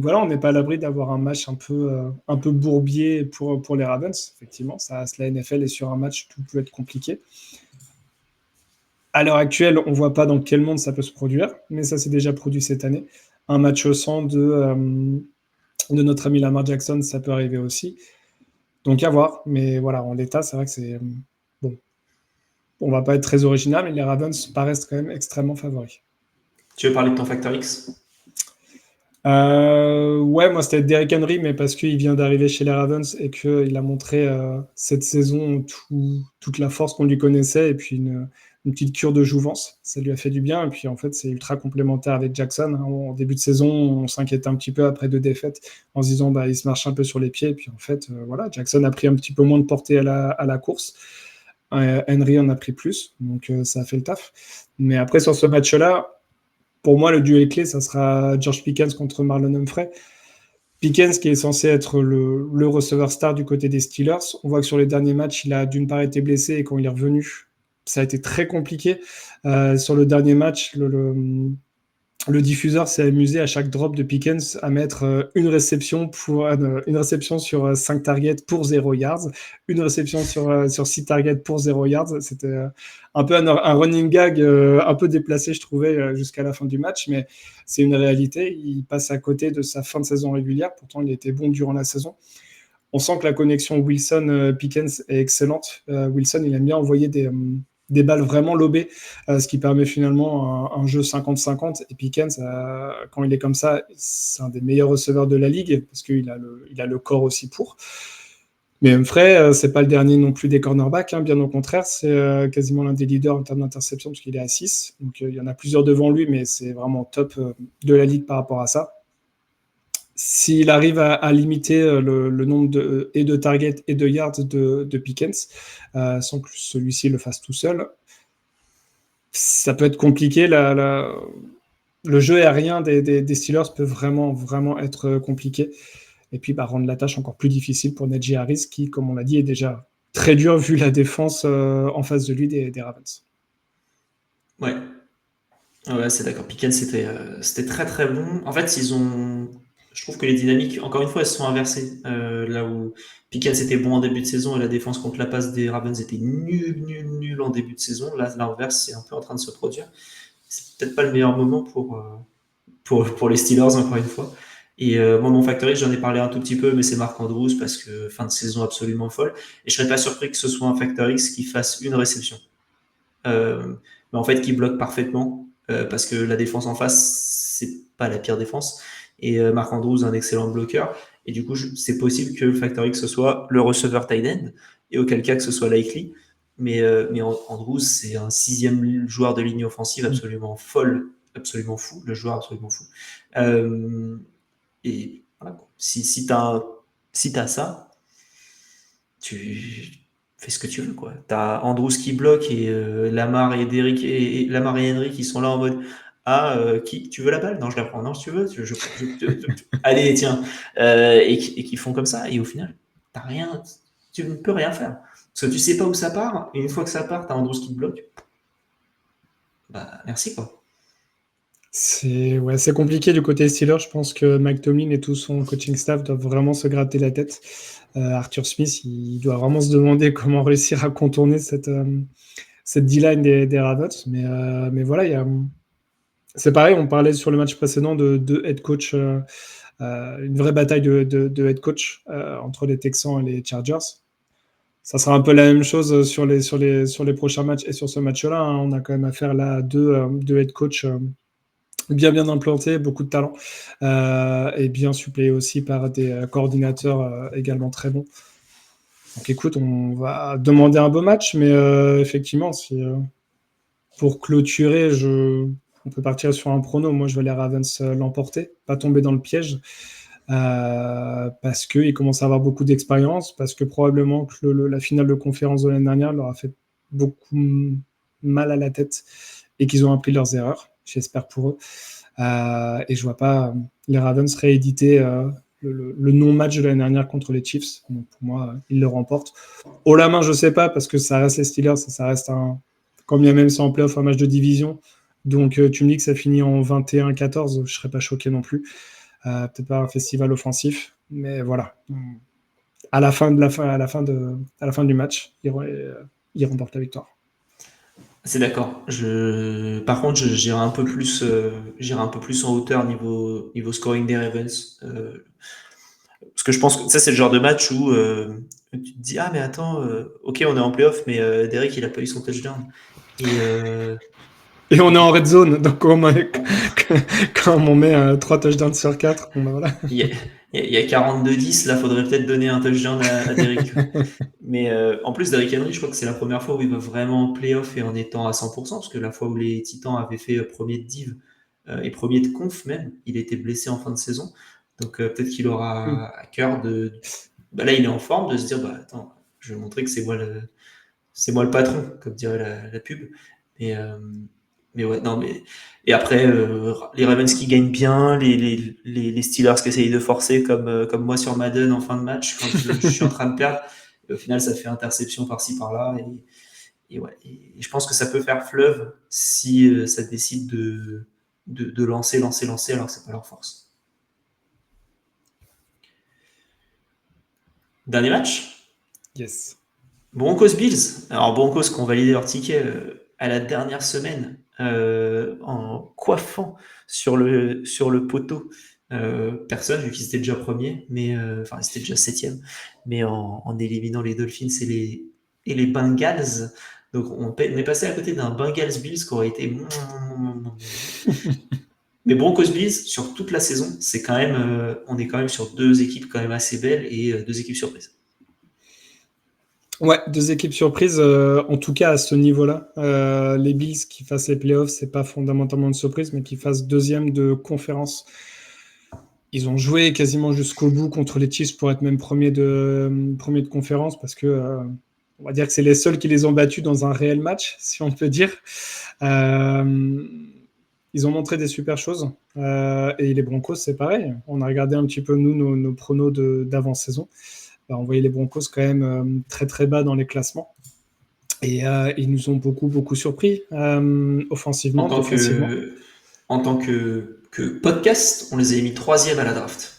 voilà, on n'est pas à l'abri d'avoir un match un peu bourbier pour les Ravens. Effectivement, ça reste la NFL et sur un match, tout peut être compliqué. À l'heure actuelle, on ne voit pas dans quel monde ça peut se produire, mais ça s'est déjà produit cette année. Un match au 100 de notre ami Lamar Jackson, ça peut arriver aussi. Donc à voir, mais voilà, en l'état, c'est vrai que c'est bon. On va pas être très original, mais les Ravens paraissent quand même extrêmement favoris. Tu veux parler de ton Factor X? Ouais, moi c'était Derrick Henry, mais parce qu'il vient d'arriver chez les Ravens et qu'il a montré cette saison toute la force qu'on lui connaissait et puis une petite cure de jouvence. Ça lui a fait du bien et puis en fait c'est ultra complémentaire avec Jackson. En début de saison, on s'inquiétait un petit peu après 2 défaites en se disant il se marche un peu sur les pieds et puis en fait voilà, Jackson a pris un petit peu moins de portée à la course. Henry en a pris plus, donc ça a fait le taf. Mais après sur ce match-là, pour moi, le duel clé, ça sera George Pickens contre Marlon Humphrey. Pickens, qui est censé être le receveur star du côté des Steelers, on voit que sur les derniers matchs, il a d'une part été blessé et quand il est revenu, ça a été très compliqué. Sur le dernier match, le diffuseur s'est amusé à chaque drop de Pickens à mettre une réception sur 5 targets pour 0 yards, une réception sur 6 targets pour 0 yards. C'était un peu un running gag un peu déplacé, je trouvais, jusqu'à la fin du match, mais c'est une réalité. Il passe à côté de sa fin de saison régulière, pourtant il était bon durant la saison. On sent que la connexion Wilson-Pickens est excellente. Wilson, il aime bien envoyer des balles vraiment lobées, ce qui permet finalement un jeu 50-50. Et Pickens, quand il est comme ça, c'est un des meilleurs receveurs de la ligue, parce qu'il a le corps aussi pour. Mais Humphrey, c'est pas le dernier non plus des cornerbacks, bien au contraire, c'est quasiment l'un des leaders en termes d'interception, parce qu'il est à 6. Donc il y en a plusieurs devant lui, mais c'est vraiment top de la ligue par rapport à ça. S'il arrive à limiter le nombre de targets et de yards de Pickens, sans que celui-ci le fasse tout seul, ça peut être compliqué. Le jeu aérien des Steelers peut vraiment, vraiment être compliqué. Et puis rendre la tâche encore plus difficile pour Najee Harris, qui, comme on l'a dit, est déjà très dur vu la défense en face de lui des Ravens. Ouais. Ouais, c'est d'accord. Pickens, c'était très très bon. En fait, je trouve que les dynamiques, encore une fois, elles se sont inversées. Là où Pickens était bon en début de saison et la défense contre la passe des Ravens était nulle en début de saison. Là, l'inverse, c'est un peu en train de se produire. C'est peut-être pas le meilleur moment pour les Steelers, encore une fois. Et moi, mon Factor X, j'en ai parlé un tout petit peu, mais c'est Marc Andrews parce que fin de saison absolument folle. Et je serais pas surpris que ce soit un Factor X qui fasse une réception. Mais en fait, qui bloque parfaitement parce que la défense en face, c'est pas la pire défense. Et Marc Andrews, un excellent bloqueur. Et du coup, c'est possible que le Factor X, ce soit le receveur tight end, et auquel cas que ce soit Likely. Mais Andrews, c'est un 6e joueur de ligne offensive absolument folle, absolument fou, le joueur absolument fou. Et voilà, si t'as ça, tu fais ce que tu veux, quoi. T'as Andrews qui bloque et Lamar et Derrick et Lamar et Henry qui sont là en mode tu veux la balle? Non, je la prends. Non, si tu veux, allez, tiens. Et qui font comme ça. Et au final, t'as rien. tu ne peux rien faire. Parce que tu sais pas où ça part, et une fois que ça part, tu as Andrews qui te bloque. Bah, merci, quoi. C'est compliqué du côté Steelers. Je pense que Mike Tomlin et tout son coaching staff doivent vraiment se gratter la tête. Arthur Smith, il doit vraiment se demander comment réussir à contourner cette D-line des Ravens. Mais voilà, c'est pareil, on parlait sur le match précédent de head coach, une vraie bataille de head coach entre les Texans et les Chargers. Ça sera un peu la même chose sur les prochains matchs et sur ce match-là. Hein. On a quand même affaire là à deux head coach bien implantés, beaucoup de talent, et bien suppléés aussi par des coordinateurs également très bons. Donc écoute, on va demander un beau match, mais effectivement, pour clôturer, on peut partir sur un prono. Moi, je vais les Ravens l'emporter, pas tomber dans le piège, parce qu'ils commencent à avoir beaucoup d'expérience, parce que probablement que la finale de conférence de l'année dernière leur a fait beaucoup mal à la tête et qu'ils ont appris leurs erreurs. J'espère pour eux. Et je vois pas les Ravens rééditer le non-match de l'année dernière contre les Chiefs. Donc pour moi, ils le remportent. Haut la main, je sais pas, parce que ça reste les Steelers, ça reste quand bien même c'est en playoff, un match de division. Donc tu me dis que ça finit en 21-14, je serais pas choqué non plus. Peut-être pas un festival offensif, mais voilà. À la fin du match, ils remportent la victoire. C'est d'accord. Par contre, j'irai un peu plus, en hauteur niveau scoring des Ravens. Parce que je pense que ça, c'est le genre de match où tu te dis, ah, mais attends, ok, on est en playoff, mais Derek, il a pas eu son touchdown. Et on est en red zone, donc quand on met 3 touchdowns sur 4, bon, ben voilà. Il y a 42-10, là, faudrait peut-être donner un touchdown à Derek. Mais en plus, Derrick Henry, je crois que c'est la première fois où il va vraiment en playoff et en étant à 100%, parce que la fois où les Titans avaient fait premier de div et premier de conf même, il était blessé en fin de saison. Donc peut-être qu'il aura à cœur bah là, il est en forme, de se dire, bah attends, je vais montrer que c'est moi le patron, comme dirait la pub. Mais ouais, non, mais. Et après, les Ravens qui gagnent bien, les Steelers qui essayent de forcer, comme moi sur Madden en fin de match, quand je suis en train de perdre. Et au final, ça fait interception par-ci, par-là. Et ouais, et je pense que ça peut faire fleuve si ça décide de lancer, alors que c'est pas leur force. Dernier match. Yes. Broncos-Bills. Alors, Broncos qui ont validé leur ticket à la dernière semaine en coiffant sur le poteau personne, vu qu'ils étaient déjà premiers, mais enfin, ils étaient déjà septième, mais en éliminant les Dolphins et les Bengals. Donc, on est passé à côté d'un Bengals-Bills qui aurait été. Mais Broncos-Bills, sur toute la saison, c'est quand même, on est quand même sur deux équipes quand même assez belles et deux équipes surprises. Ouais, deux équipes surprises, en tout cas à ce niveau-là. Les Bills qui fassent les playoffs, c'est pas fondamentalement une surprise, mais qui fassent deuxième de conférence. Ils ont joué quasiment jusqu'au bout contre les Chiefs pour être même premier de conférence, parce que on va dire que c'est les seuls qui les ont battus dans un réel match, si on peut dire. Ils ont montré des super choses. Et les Broncos, c'est pareil. On a regardé un petit peu, nous, nos pronos d'avant-saison. On voyait les Broncos quand même très très bas dans les classements. Et ils nous ont beaucoup surpris offensivement, défensivement. En tant que podcast, on les a mis 3e à la draft.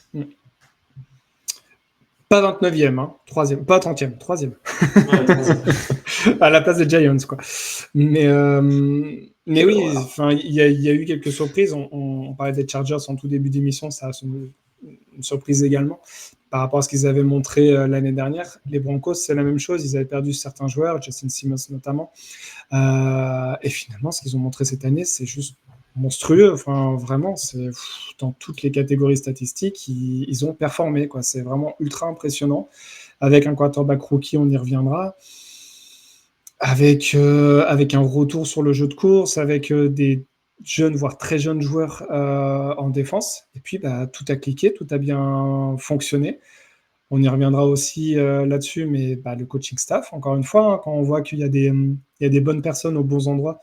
Pas 29e, hein, 3e, pas 30e, 3e. Ouais, 3e. À la place des Giants, quoi. Mais oui, enfin, il y a eu quelques surprises. On parlait des Chargers en tout début d'émission, ça reste une surprise également par rapport à ce qu'ils avaient montré l'année dernière. Les Broncos, c'est la même chose. Ils avaient perdu certains joueurs, Justin Simmons notamment. Et finalement, ce qu'ils ont montré cette année, c'est juste monstrueux. Enfin, vraiment, c'est dans toutes les catégories statistiques, ils ont performé, quoi. C'est vraiment ultra impressionnant. Avec un quarterback rookie, on y reviendra. Avec un retour sur le jeu de course, avec des jeunes, voire très jeunes joueurs en défense. Et puis, tout a cliqué, tout a bien fonctionné. On y reviendra aussi là-dessus, mais le coaching staff, encore une fois, hein, quand on voit qu'il y a des bonnes personnes aux bons endroits,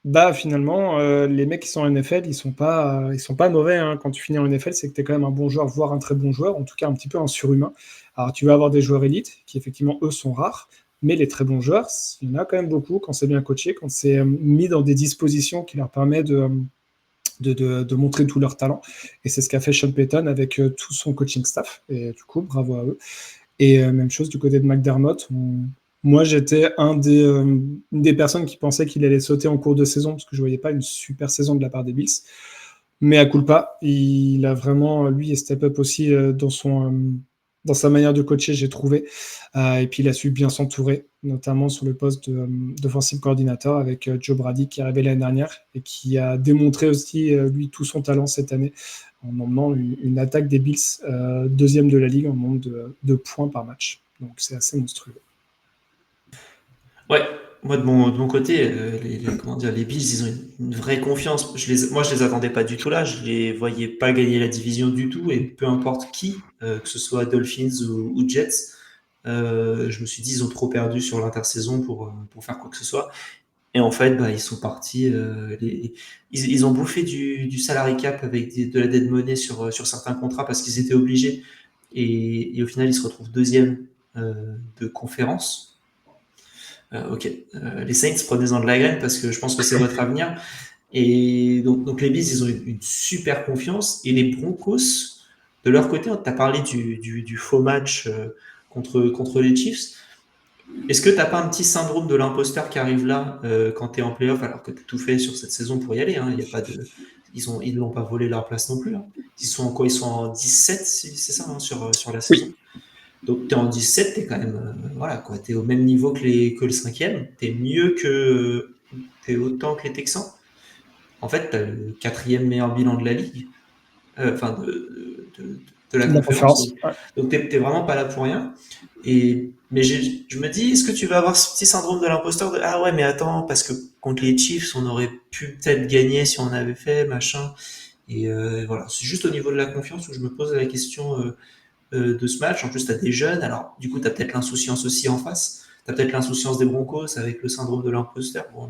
Bah, finalement, les mecs qui sont en NFL, ils sont pas mauvais, hein. Quand tu finis en NFL, c'est que tu es quand même un bon joueur, voire un très bon joueur, en tout cas un petit peu un surhumain. Alors tu vas avoir des joueurs élites qui effectivement, eux, sont rares, mais les très bons joueurs, il y en a quand même beaucoup quand c'est bien coaché, quand c'est mis dans des dispositions qui leur permettent de montrer tout leur talent. Et c'est ce qu'a fait Sean Payton avec tout son coaching staff. Et du coup, bravo à eux. Et même chose du côté de McDermott. Moi, j'étais une des personnes qui pensait qu'il allait sauter en cours de saison parce que je ne voyais pas une super saison de la part des Bills. Mais à culpa, il a vraiment, lui, step up aussi dans sa manière de coacher, j'ai trouvé. Et puis, il a su bien s'entourer, notamment sur le poste d'offensive coordinateur avec Joe Brady qui est arrivé l'année dernière et qui a démontré aussi, lui, tout son talent cette année en emmenant une attaque des Bills deuxième de la ligue en nombre de points par match. Donc, c'est assez monstrueux. Ouais, moi de mon côté, comment dire, les Bills, ils ont une vraie confiance. Moi, je les attendais pas du tout là. Je les voyais pas gagner la division du tout. Et peu importe qui, que ce soit Dolphins ou Jets, je me suis dit, ils ont trop perdu sur l'intersaison pour faire quoi que ce soit. Et en fait, bah, ils sont partis. Ils ont bouffé du salary cap avec de la dead money sur certains contrats parce qu'ils étaient obligés. Et au final, ils se retrouvent deuxième de conférence. Ok, les Saints, prenez-en de la graine parce que je pense que c'est votre avenir. Et donc les Bills, ils ont une super confiance. Et les Broncos, de leur côté, tu as parlé du faux match contre les Chiefs. Est-ce que tu n'as pas un petit syndrome de l'imposteur qui arrive là quand tu es en playoff alors que tu as tout fait sur cette saison pour y aller, hein, y a pas de... Ils ne l'ont pas volé leur place non plus. Hein. Ils sont en quoi? Ils sont en 17, c'est ça, hein, sur la saison. Oui. Donc tu es en 17, tu es quand même voilà quoi, tu es au même niveau que le cinquième, tu es mieux que tu es autant que les Texans. En fait, tu as le quatrième meilleur bilan de la ligue, enfin de la La conférence. conférence. Ouais. Donc tu n'es vraiment pas là pour rien. Mais je me dis, est-ce que tu vas avoir ce petit syndrome de l'imposteur de ah ouais, mais attends, parce que contre les Chiefs, on aurait pu peut-être gagner si on avait fait machin. Et voilà, c'est juste au niveau de la confiance où je me pose la question de ce match. En plus, tu as des jeunes, alors du coup, tu as peut-être l'insouciance aussi en face. Tu as peut-être l'insouciance des Broncos avec le syndrome de l'imposteur. Bon,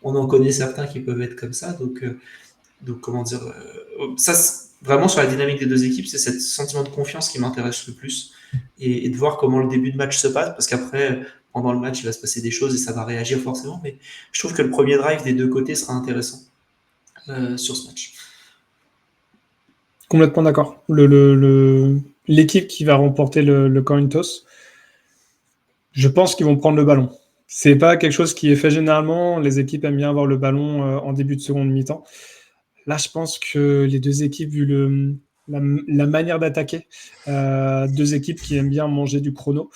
on en connaît certains qui peuvent être comme ça. Donc comment dire, ça, vraiment sur la dynamique des deux équipes, c'est ce sentiment de confiance qui m'intéresse le plus. Et de voir comment le début de match se passe, parce qu'après, pendant le match, il va se passer des choses et ça va réagir forcément. Mais je trouve que le premier drive des deux côtés sera intéressant sur ce match. Complètement d'accord. L'équipe qui va remporter le coin toss, je pense qu'ils vont prendre le ballon. C'est pas quelque chose qui est fait généralement. Les équipes aiment bien avoir le ballon en début de seconde mi-temps. Là, je pense que les deux équipes, vu la manière d'attaquer, deux équipes qui aiment bien manger du chrono,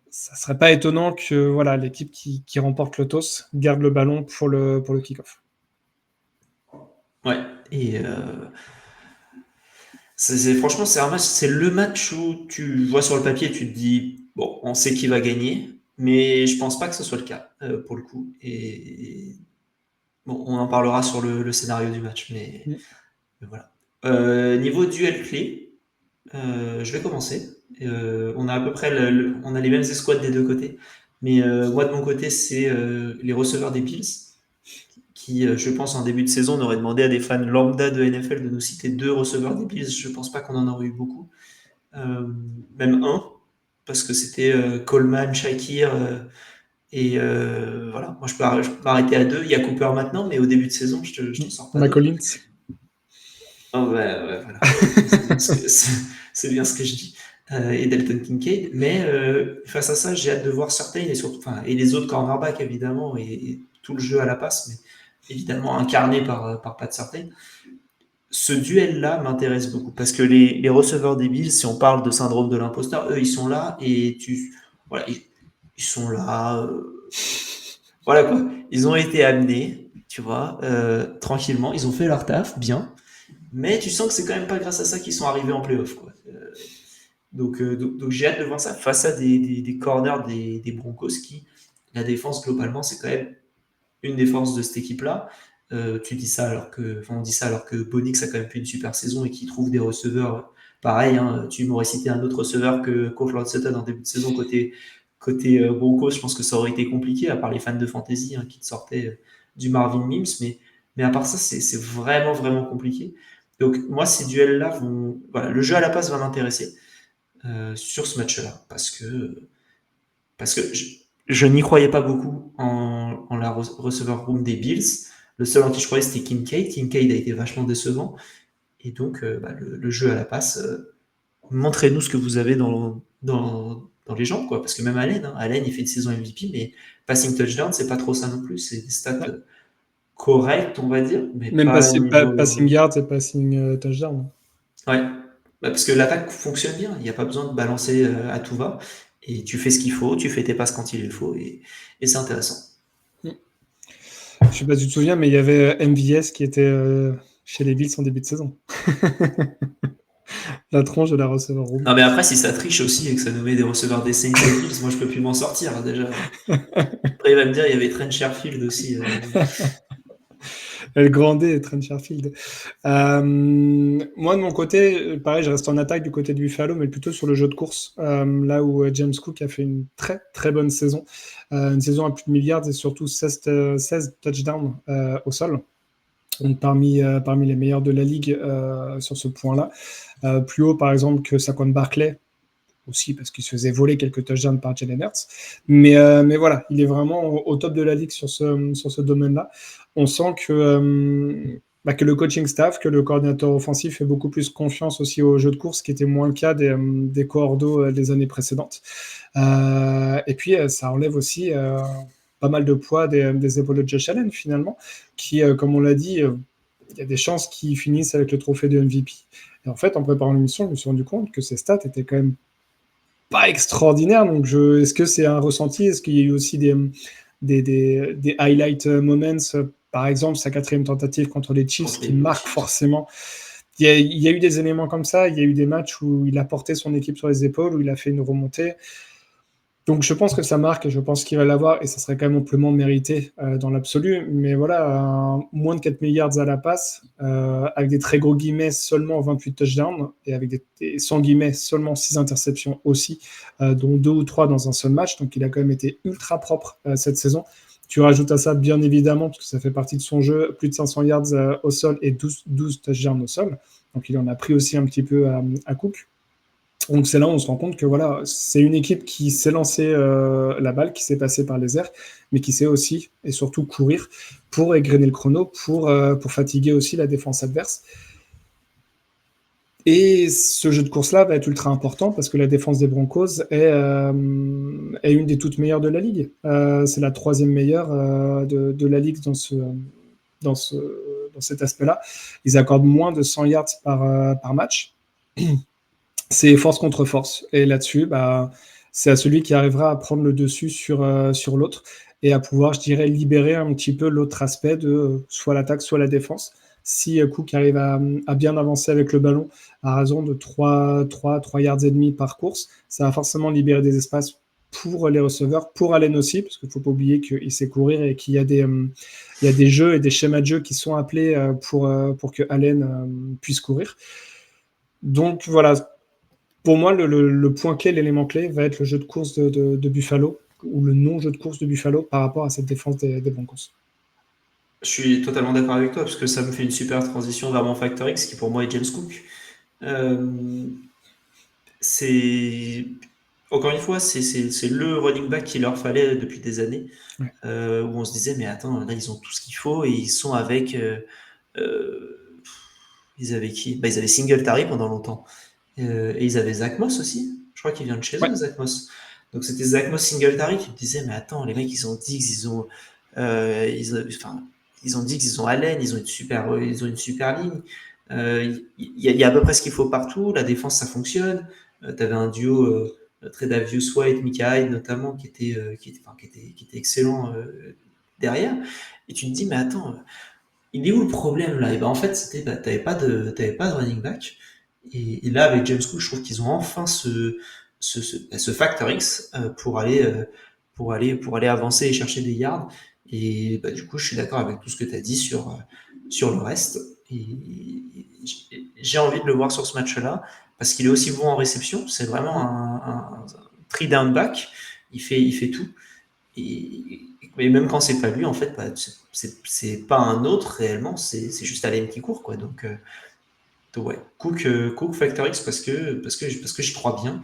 ça serait pas étonnant que voilà, l'équipe qui remporte le toss garde le ballon pour le kick-off. Ouais, et franchement, c'est un match, c'est le match où tu vois sur le papier, tu te dis, bon, on sait qui va gagner, mais je pense pas que ce soit le cas pour le coup. Et bon, on en parlera sur le scénario du match, mais voilà. Niveau duel clé, je vais commencer. On a à peu près on a les mêmes escouades des deux côtés, mais moi de mon côté, c'est les receveurs des Bills qui, je pense, en début de saison, on aurait demandé à des fans lambda de NFL de nous citer deux receveurs des Bills. Je pense pas qu'on en aurait eu beaucoup. Même un, parce que c'était Coleman, Shakir, et voilà. Moi, je peux m'arrêter à deux. Il y a Cooper maintenant, mais au début de saison, je te sors pas d'autres. McCollins. Oh, ouais, voilà. C'est bien ce que je dis. Et Dalton Kincaid. Mais face à ça, j'ai hâte de voir Surtain et, surtout, et les autres cornerbacks, évidemment, et tout le jeu à la passe, mais évidemment incarné par Pat Surtain. Ce duel-là m'intéresse beaucoup parce que les receveurs des Bills, si on parle de syndrome de l'imposteur, eux, ils sont là et voilà, ils sont là. Voilà quoi. Ils ont été amenés, tu vois, tranquillement. Ils ont fait leur taf, bien. Mais tu sens que c'est quand même pas grâce à ça qu'ils sont arrivés en playoff, quoi. Donc j'ai hâte de voir ça face à des corners des Broncos qui, la défense globalement, c'est quand même une des forces de cette équipe-là. Tu dis ça on dit ça alors que Bonix a quand même fait une super saison et qui trouve des receveurs pareil. Hein, tu m'aurais cité un autre receveur que Courtland Sutton en début de saison côté Broncos. Je pense que ça aurait été compliqué à part les fans de fantasy qui te sortaient du Marvin Mims, mais à part ça, c'est vraiment, vraiment compliqué. Donc, moi, ces duels-là vont. Voilà, le jeu à la passe va m'intéresser sur ce match-là, parce que je n'y croyais pas beaucoup en la receiver room des Bills. Le seul en qui je croyais, c'était Kincaid. Kincaid a été vachement décevant. Et donc, le jeu à la passe, montrez-nous ce que vous avez dans les jambes, quoi. Parce que même Allen, Allen, il fait une saison MVP, mais passing touchdown, c'est pas trop ça non plus. C'est des stats Ouais. correctes, on va dire, mais Même pas au passing niveau. yard et passing touchdown. Ouais. Parce que l'attaque fonctionne bien. Il n'y a pas besoin de balancer à tout va. Et tu fais ce qu'il faut, tu fais tes passes quand il le faut, et c'est intéressant. Je sais pas si tu te souviens, mais il y avait MVS qui était chez les Bills en début de saison. La tronche de la receveur room. Non, mais après, si ça triche aussi et que ça nous met des receveurs des Saints et Bills, moi, je peux plus m'en sortir, déjà. Après, il va me dire, il y avait Trent Sherfield aussi. Elle grandait, Trent Sherfield. Moi, de mon côté, pareil, je reste en attaque du côté de Buffalo, mais plutôt sur le jeu de course, là où James Cook a fait une très très bonne saison. Une saison à plus de milliards et surtout 16 touchdowns au sol. Donc parmi les meilleurs de la ligue sur ce point-là. Plus haut, par exemple, que Saquon Barkley, aussi parce qu'il se faisait voler quelques touchdowns par Jalen Hurts. Mais voilà, il est vraiment au top de la ligue sur ce domaine-là. On sent que le coaching staff, que le coordinateur offensif fait beaucoup plus confiance aussi au jeu de course, ce qui était moins le cas des coordos des années précédentes. Et puis, ça enlève aussi pas mal de poids des épaules de Josh Allen, finalement, qui, comme on l'a dit, il y a des chances qu'ils finissent avec le trophée de MVP. Et en fait, en préparant l'émission, je me suis rendu compte que ces stats étaient quand même pas extraordinaire. Donc, est-ce que c'est un ressenti? Est-ce qu'il y a eu aussi des highlight moments? Par exemple, sa 4e tentative contre les Chiefs Contre qui les marque Chiefs. forcément. Il y a eu des éléments comme ça. Il y a eu des matchs où il a porté son équipe sur les épaules, où il a fait une remontée. Donc je pense que ça marque et je pense qu'il va l'avoir et ça serait quand même amplement mérité dans l'absolu. Mais voilà, moins de 4 milliards à la passe, avec des très gros guillemets, seulement 28 touchdowns et avec des sans guillemets, seulement 6 interceptions aussi, dont 2 ou 3 dans un seul match. Donc il a quand même été ultra propre cette saison. Tu rajoutes à ça, bien évidemment, parce que ça fait partie de son jeu, plus de 500 yards au sol et 12 touchdowns au sol. Donc il en a pris aussi un petit peu à Cook. Donc c'est là où on se rend compte que voilà, c'est une équipe qui sait lancer la balle, qui sait passer par les airs, mais qui sait aussi et surtout courir pour égrener le chrono, pour fatiguer aussi la défense adverse. Et ce jeu de course-là va être ultra important parce que la défense des Broncos est une des toutes meilleures de la ligue. C'est la 3e meilleure de la ligue dans, ce, dans cet aspect-là. Ils accordent moins de 100 yards par match. C'est force contre force. Et là-dessus, c'est à celui qui arrivera à prendre le dessus sur l'autre et à pouvoir, je dirais, libérer un petit peu l'autre aspect de soit l'attaque, soit la défense. Si Cook arrive à bien avancer avec le ballon à raison de 3 yards et demi par course, ça va forcément libérer des espaces pour les receveurs, pour Allen aussi, parce qu'il ne faut pas oublier qu'il sait courir et qu'il y a des jeux et des schémas de jeu qui sont appelés pour que Allen puisse courir. Donc voilà, pour moi, le point clé, l'élément clé, va être le jeu de course de Buffalo, ou le non-jeu de course de Buffalo par rapport à cette défense des Broncos. Je suis totalement d'accord avec toi, parce que ça me fait une super transition vers mon Factor X, qui pour moi est James Cook. Euh, c'est Encore une fois, c'est le running back qu'il leur fallait depuis des années, Ouais. où on se disait, mais attends, là, ils ont tout ce qu'il faut, et ils sont avec... ils avaient qui? Ils avaient Singletary pendant longtemps. Et ils avaient Zach Moss aussi. Je crois qu'il vient de chez Ouais. eux, Zach Moss. Donc c'était Zach Moss Singletary qui me disait, mais attends, les mecs, ils ont dit qu'ils ont... enfin, ils ont dit qu'ils ont Allen, ils ont une super ligne. Il y a à peu près ce qu'il faut partout. La défense, ça fonctionne. Tu avais un duo Tredavious White, Micah Hyde notamment, qui était excellent derrière. Et tu te dis, mais attends, il est où le problème là? Et ben en fait, t'avais pas de running back. Et là, avec James Cook, je trouve qu'ils ont enfin ce factor X pour aller avancer et chercher des yards. Et du coup, je suis d'accord avec tout ce que tu as dit sur le reste. Et j'ai envie de le voir sur ce match-là parce qu'il est aussi bon en réception. C'est vraiment un three down back. Il fait tout. Mais même quand c'est pas lui, en fait, bah, c'est pas un autre réellement, c'est juste Allen qui court, quoi. Donc ouais, Cook Factor X parce que j'y crois bien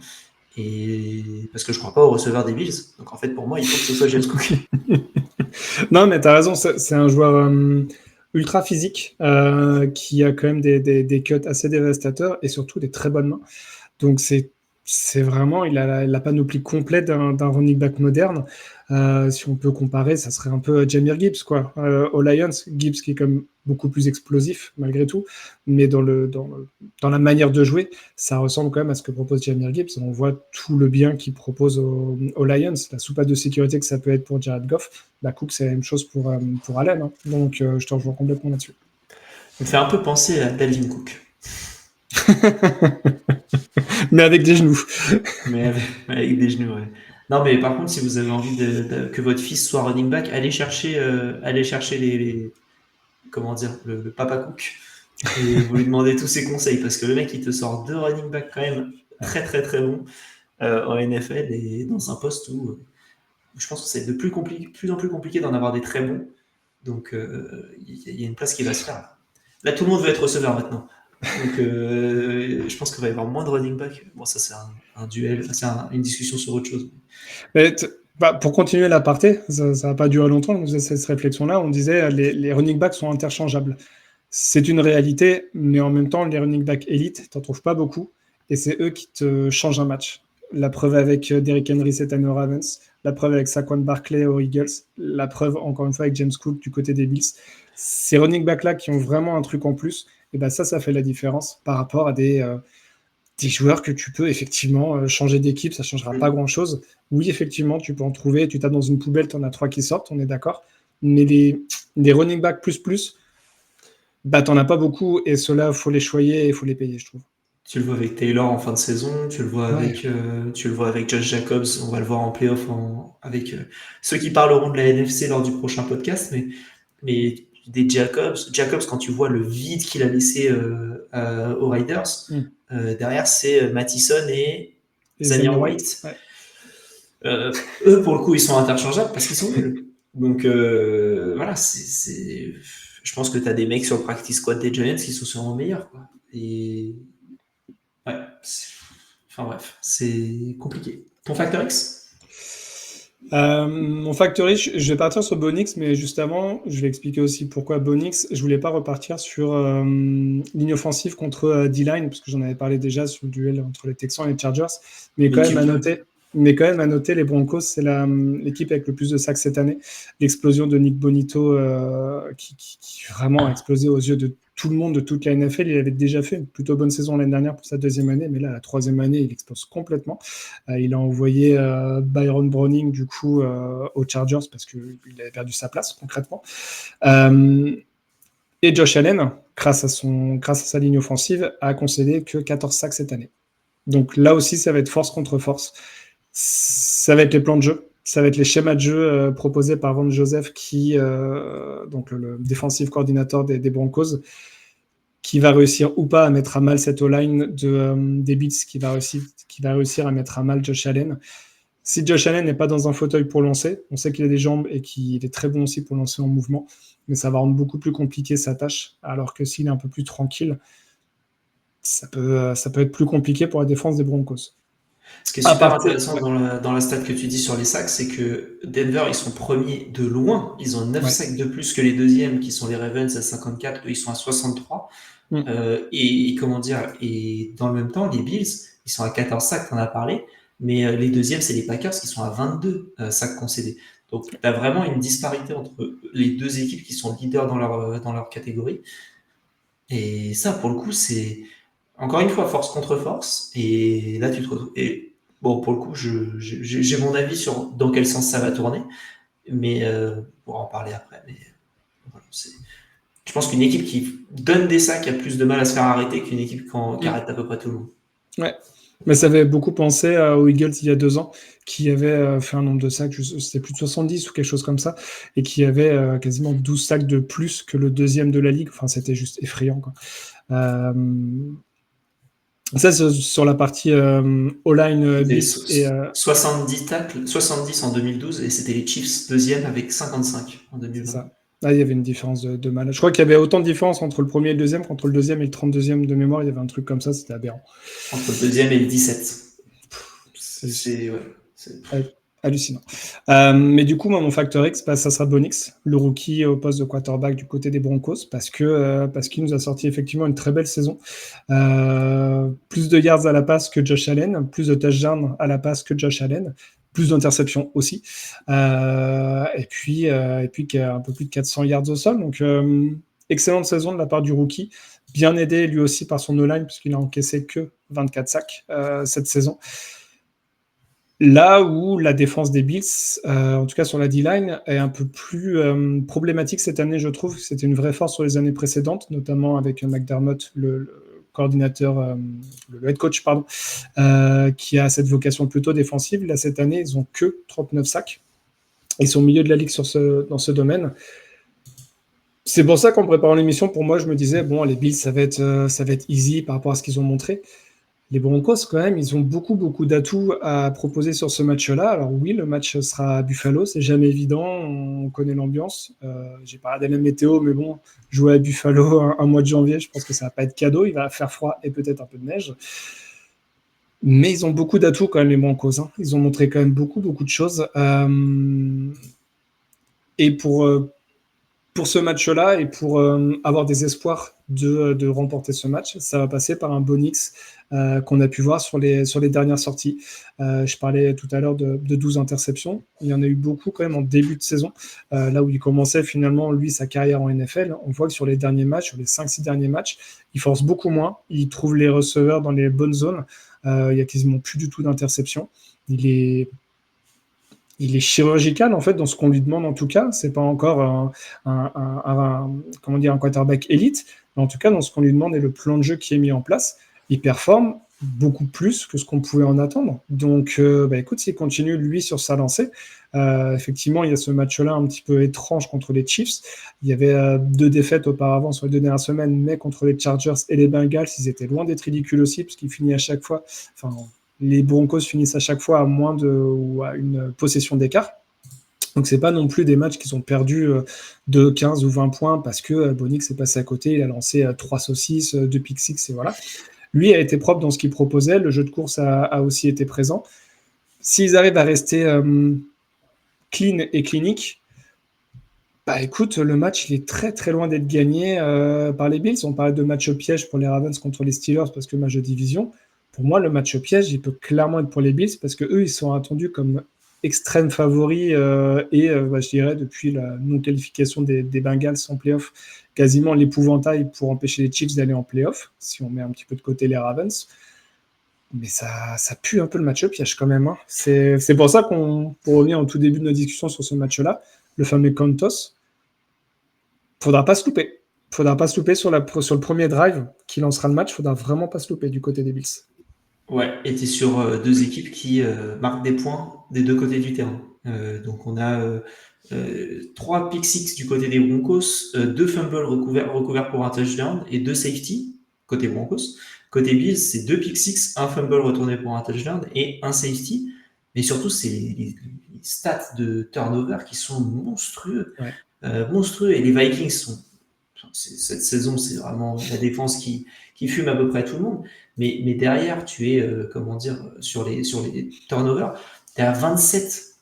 et parce que je crois pas au receveur des Bills. Donc en fait, pour moi, il faut que ce soit James Cook. Non, mais t'as raison, c'est un joueur ultra physique qui a quand même des cuts assez dévastateurs et surtout des très bonnes mains. Donc c'est vraiment, il a la panoplie complète d'un running back moderne. Si on peut comparer, ça serait un peu Jahmyr Gibbs, quoi. Aux Lions, Gibbs qui est comme beaucoup plus explosif malgré tout, mais dans la manière de jouer, ça ressemble quand même à ce que propose Jahmyr Gibbs. On voit tout le bien qu'il propose aux Lions, la soupape de sécurité que ça peut être pour Jared Goff. La Cook, c'est la même chose pour Allen. Hein. Donc je te rejoins complètement là-dessus. Ça me fait un peu penser à Dalvin Cook. Mais avec des genoux. Mais avec des genoux, ouais. Non, mais par contre, si vous avez envie que votre fils soit running back, allez chercher comment dire, le papa cook et vous lui demandez tous ses conseils parce que le mec, il te sort 2 running back quand même très très très bons en NFL et dans un poste où je pense que c'est de plus en plus compliqué d'en avoir des très bons. Donc, il y a une place qui va se faire. Là, tout le monde veut être receveur maintenant. Donc, je pense qu'il va y avoir moins de running back. Bon, ça, c'est un duel, une discussion sur autre chose. Mais pour continuer l'aparté, ça va pas durer longtemps, on faisait cette réflexion-là, on disait les running backs sont interchangeables. C'est une réalité, mais en même temps, les running backs élites, t'en trouves pas beaucoup, et c'est eux qui te changent un match. La preuve avec Derrick Henry cette année aux Ravens, la preuve avec Saquon Barkley aux Eagles, la preuve encore une fois avec James Cook du côté des Bills. Ces running backs-là qui ont vraiment un truc en plus, et ben ça fait la différence par rapport à des joueurs que tu peux effectivement changer d'équipe, ça ne changera pas grand-chose. Oui, effectivement, tu peux en trouver, tu tapes dans une poubelle, tu en as 3 qui sortent, on est d'accord. Mais les running back plus, bah, tu n'en as pas beaucoup, et ceux-là, il faut les choyer et il faut les payer, je trouve. Tu le vois avec Taylor en fin de saison, tu le vois avec Josh Jacobs, on va le voir en playoff avec ceux qui parleront de la NFC lors du prochain podcast, mais des Jacobs, quand tu vois le vide qu'il a laissé aux Riders, derrière c'est Mattison et Zamir White. Ouais. Eux, pour le coup, ils sont interchangeables parce qu'ils sont nuls. Donc voilà, je pense que tu as des mecs sur le practice squad des Giants qui sont sûrement meilleurs. Quoi. Et ouais, enfin bref, c'est compliqué. Ton facteur X? Mon factory, je vais partir sur Bonix, mais juste avant, je vais expliquer aussi pourquoi Bonix. Je voulais pas repartir sur ligne offensive contre D-line, parce que j'en avais parlé déjà sur le duel entre les Texans et les Chargers. Mais quand même à noter, les Broncos, c'est l'équipe avec le plus de sacs cette année. L'explosion de Nick Bonito, qui vraiment a explosé aux yeux de tout le monde, de toute la NFL. Il avait déjà fait une plutôt bonne saison l'année dernière pour sa 2e année, mais là, la 3e année, il explose complètement. Il a envoyé Byron Browning, du coup, aux Chargers parce qu'il avait perdu sa place, concrètement. Et Josh Allen, grâce à sa ligne offensive, a concédé que 14 sacs cette année. Donc là aussi, ça va être force contre force. Ça va être les plans de jeu. Ça va être les schémas de jeu proposés par Vance Joseph, donc le défensif coordinateur des Broncos, qui va réussir ou pas à mettre à mal cette O-line des Bills, qui va réussir à mettre à mal Josh Allen. Si Josh Allen n'est pas dans un fauteuil pour lancer, on sait qu'il a des jambes et qu'il est très bon aussi pour lancer en mouvement, mais ça va rendre beaucoup plus compliqué sa tâche, alors que s'il est un peu plus tranquille, ça peut être plus compliqué pour la défense des Broncos. Ce qui est super intéressant dans la stat que tu dis sur les sacs, c'est que Denver, ils sont premiers de loin. Ils ont 9 sacs de plus que les deuxièmes, qui sont les Ravens à 54. Eux, ils sont à 63. Et comment dire, et dans le même temps, les Bills, ils sont à 14 sacs, t'en as parlé. Mais les deuxièmes, c'est les Packers qui sont à 22 sacs concédés. Donc, tu as vraiment une disparité entre les deux équipes qui sont leaders dans leur catégorie. Et ça, pour le coup, c'est encore une fois force contre force. Et là, tu te retrouves. Et bon, pour le coup, j'ai mon avis sur dans quel sens ça va tourner. Mais on pourra en parler après. Mais voilà, je pense qu'une équipe qui donne des sacs a plus de mal à se faire arrêter qu'une équipe qui arrête à peu près tout le monde. Ouais. Mais ça avait beaucoup pensé aux Eagles il y a 2 ans, qui avaient fait un nombre de sacs, c'était plus de 70 ou quelque chose comme ça, et qui avaient quasiment 12 sacs de plus que le deuxième de la ligue. Enfin, c'était juste effrayant, quoi. Ça, c'est sur la partie O-line C'était Bills et 70 tacles, 70 en 2012, et c'était les Chiefs deuxième avec 55 en c'est 2020. ça. Là, il y avait une différence de mal. Je crois qu'il y avait autant de différence entre le premier et le deuxième qu'entre le deuxième et le 32e de mémoire. Il y avait un truc comme ça, c'était aberrant. Entre le deuxième et le 17. C'est Ouais, hallucinant. Mais du coup, moi, mon facteur X, bah, ça sera Bonix, le rookie au poste de quarterback du côté des Broncos, parce qu'il nous a sorti effectivement une très belle saison. Plus de yards à la passe que Josh Allen, plus de touchdowns à la passe que Josh Allen, plus d'interceptions aussi. Et puis qui a un peu plus de 400 yards au sol. Donc, excellente saison de la part du rookie. Bien aidé lui aussi par son O-line, puisqu'il a encaissé que 24 sacs cette saison. Là où la défense des Bills, en tout cas sur la D-line, est un peu plus problématique cette année, je trouve. C'était une vraie force sur les années précédentes, notamment avec McDermott, le coordinateur, le head coach, pardon, qui a cette vocation plutôt défensive. Là, cette année, ils ont que 39 sacs. Ils sont au milieu de la ligue dans ce domaine. C'est pour ça qu'en préparant l'émission, pour moi, je me disais, bon, les Bills, ça va être easy par rapport à ce qu'ils ont montré. Les Broncos, quand même, ils ont beaucoup d'atouts à proposer sur ce match-là. Alors oui, le match sera à Buffalo, c'est jamais évident, on connaît l'ambiance. J'ai pas regardé la météo, mais bon, jouer à Buffalo un mois de janvier, je pense que ça va pas être cadeau. Il va faire froid et peut-être un peu de neige. Mais ils ont beaucoup d'atouts quand même, les Broncos. Hein. Ils ont montré quand même beaucoup de choses. Et pour ce match-là et pour avoir des espoirs de remporter ce match, ça va passer par un bon X qu'on a pu voir sur les dernières sorties. Je parlais tout à l'heure de 12 interceptions. Il y en a eu beaucoup quand même en début de saison, là où il commençait finalement, lui, sa carrière en NFL. On voit que sur les derniers matchs, sur les 5-6 derniers matchs, il force beaucoup moins. Il trouve les receveurs dans les bonnes zones. Il n'y a quasiment plus du tout d'interceptions. Il est chirurgical en fait dans ce qu'on lui demande en tout cas. C'est pas encore un quarterback élite, mais en tout cas dans ce qu'on lui demande et le plan de jeu qui est mis en place, il performe beaucoup plus que ce qu'on pouvait en attendre. Donc, écoute, s'il continue lui sur sa lancée, effectivement, il y a ce match-là un petit peu étrange contre les Chiefs. Il y avait 2 défaites auparavant sur les 2 dernières semaines, mais contre les Chargers et les Bengals, ils étaient loin d'être ridicules aussi, parce qu'ils finissent à chaque fois. Enfin, les Broncos finissent à chaque fois à moins ou à une possession d'écart. Donc c'est pas non plus des matchs qui sont perdus de 15 ou 20 points parce que Bonix est passé à côté, il a lancé 3 saucisses, 2 pick six et voilà. Lui a été propre dans ce qu'il proposait, le jeu de course a aussi été présent. S'ils arrivent à rester clean et clinique, bah écoute, le match il est très loin d'être gagné par les Bills. On parlait de match piège pour les Ravens contre les Steelers parce que match de division. Pour moi, le match piège, il peut clairement être pour les Bills parce que eux, ils sont attendus comme extrêmes favoris je dirais depuis la non-qualification des Bengals en playoff, quasiment l'épouvantail pour empêcher les Chiefs d'aller en playoff, si on met un petit peu de côté les Ravens. Mais ça pue un peu le match piège quand même. Hein. C'est pour ça pour revenir au tout début de notre discussion sur ce match-là, le fameux Cantos, faudra pas se louper. Faudra pas se louper sur le premier drive qui lancera le match. Faudra vraiment pas se louper du côté des Bills. Ouais, et tu es sur 2 équipes qui marquent des points des 2 côtés du terrain. Donc on a 3 pick six du côté des Broncos, 2 fumbles recouverts pour un touchdown et 2 safety côté Broncos. Côté Bills, c'est 2 pick six, un fumble retourné pour un touchdown et un safety. Mais surtout, c'est les stats de turnover qui sont monstrueux. Ouais. Monstrueux. Et les Vikings cette saison, c'est vraiment la défense qui fume à peu près tout le monde. Mais derrière, tu es, sur les turnovers, tu es à 27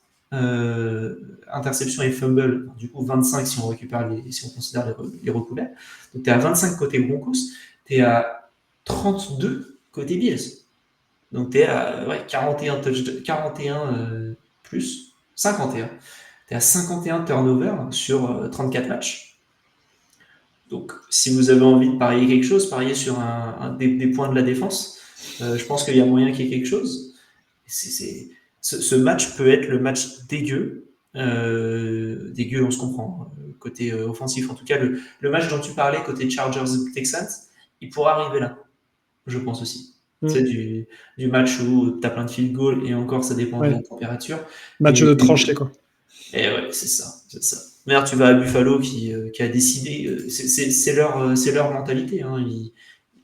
interceptions et fumbles. Du coup, 25 si on considère les recouverts. Donc, tu es à 25 côté Broncos, tu es à 32 côté Bills. Donc, tu es à 41 plus 51. Tu es à 51 turnovers sur 34 matchs. Donc, si vous avez envie de parier quelque chose, parier sur des points de la défense. Je pense qu'il y a moyen qu'il y ait quelque chose. Ce match peut être le match dégueu. Dégueu, on se comprend. Côté offensif, en tout cas, le match dont tu parlais, côté Chargers-Texans, il pourra arriver là, je pense aussi. C'est du match où tu as plein de field goals et encore, ça dépend de la température. Match de tranchée, quoi. Et ouais, c'est ça. Mais alors, tu vas à Buffalo qui a décidé, c'est leur mentalité. Hein,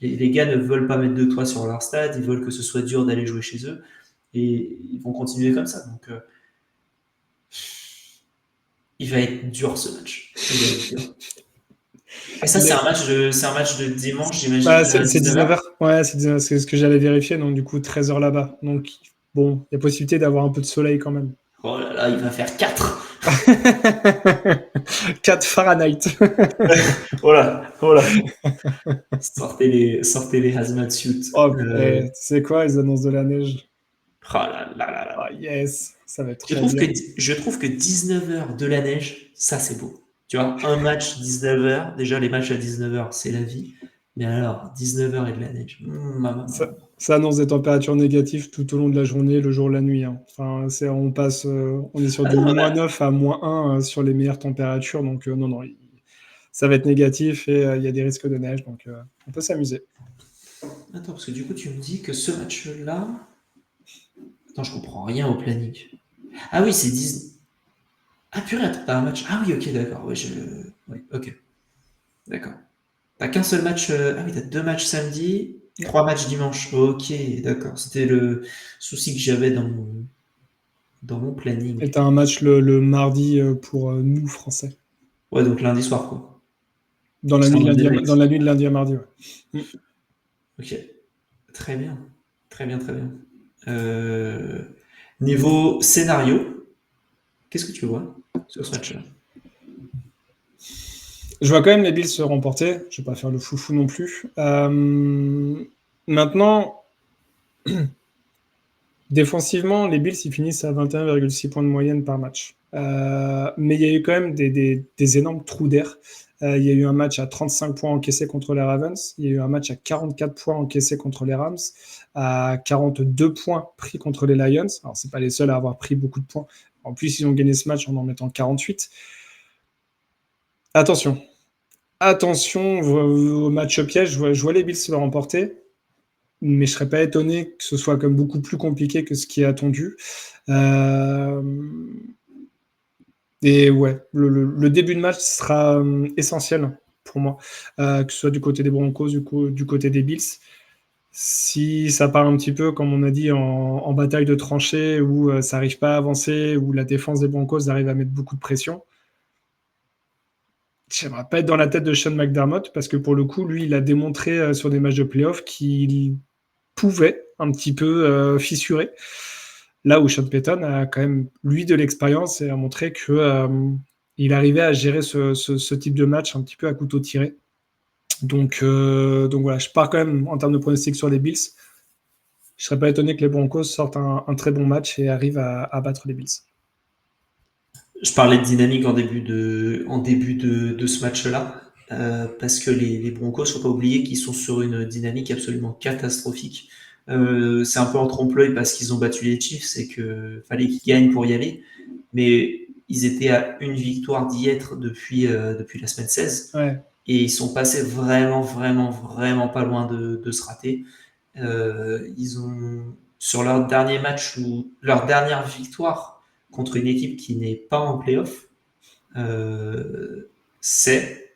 les gars ne veulent pas mettre de toit sur leur stade, ils veulent que ce soit dur d'aller jouer chez eux, et ils vont continuer comme ça. Donc, il va être dur ce match. Il va être dur. Et ça, c'est un match de dimanche, j'imagine, Bah, à c'est 19h. 19h. Ouais, c'est ce que j'allais vérifier. Donc, du coup, 13h là-bas. Donc, bon, il y a possibilité d'avoir un peu de soleil quand même. Oh là là, il va faire 4. 4 Fahrenheit. Voilà, voilà. Sortez les hazmat suits. Oh, tu sais quoi, ils annoncent de la neige. Oh là là là là. Ah, yes, ça va être Je trop trouve bien. je trouve que 19h de la neige, ça c'est beau. Tu vois, un match 19h, déjà les matchs à 19h, c'est la vie. Mais alors, 19h et de la neige. Maman. Ça annonce des températures négatives tout au long de la journée, le jour, la nuit. Hein. Enfin, on est sur Ah du non, -9 à -1 sur les meilleures températures. Donc, non, non, ça va être négatif et il y a des risques de neige. Donc, on peut s'amuser. attends, parce que du coup, tu me dis que ce match-là. Attends, je comprends rien au planning. Ah oui, c'est 10. Ah purée, attends, t'as un match. Ah oui, ok, d'accord. Ouais, ouais, ok. D'accord. T'as qu'un seul match. Ah oui, t'as 2 matchs samedi, 3 matchs dimanche. Ok, d'accord. C'était le souci que j'avais dans mon Et planning. tu as un match le mardi pour nous, Français. Ouais, donc lundi soir, quoi. Dans la C'est nuit un de lundi Monday à, night. dans la nuit de lundi à mardi, ouais. Ok. Très bien. Très bien, très bien. Euh, Niveau scénario, qu'est-ce que tu vois sur ce match-là? Je vois quand même les Bills se remporter. Je vais pas faire le foufou non plus. Maintenant, défensivement, les Bills ils finissent à 21,6 points de moyenne par match. Mais il y a eu quand même des énormes trous d'air. Il y a eu un match à 35 points encaissés contre les Ravens. Il y a eu un match à 44 points encaissés contre les Rams. À 42 points pris contre les Lions. Alors, c'est pas les seuls à avoir pris beaucoup de points. En plus, ils ont gagné ce match en mettant 48. Attention. Attention au match piège. Je vois les Bills se le remporter. Mais je serais pas étonné que ce soit comme beaucoup plus compliqué que ce qui est attendu. Euh, Et ouais, le début de match sera essentiel pour moi, que ce soit du côté des Broncos, du côté des Bills. Si ça part un petit peu, comme on a dit, en bataille de tranchées, où ça n'arrive pas à avancer, où la défense des Broncos arrive à mettre beaucoup de pression, j'aimerais pas être dans la tête de Sean McDermott, parce que pour le coup, lui, il a démontré sur des matchs de playoff qu'il pouvait un petit peu fissurer. Là où Sean Payton a quand même, lui, de l'expérience et a montré que il arrivait à gérer ce type de match un petit peu à couteau tiré. Donc voilà, je pars quand même en termes de pronostic sur les Bills. Je ne serais pas étonné que les Broncos sortent un très bon match et arrivent à battre les Bills. Je parlais de dynamique en début de ce match-là, parce que les Broncos, faut pas oublier qu'ils sont sur une dynamique absolument catastrophique. C'est un peu en trompe-l'œil parce qu'ils ont battu les Chiefs et que fallait qu'ils gagnent pour y aller, mais ils étaient à une victoire d'y être depuis la semaine 16, Ouais. et ils sont passés vraiment, vraiment, vraiment pas loin de se rater. Ils ont, sur leur dernier match ou leur dernière victoire contre une équipe qui n'est pas en playoff, c'est.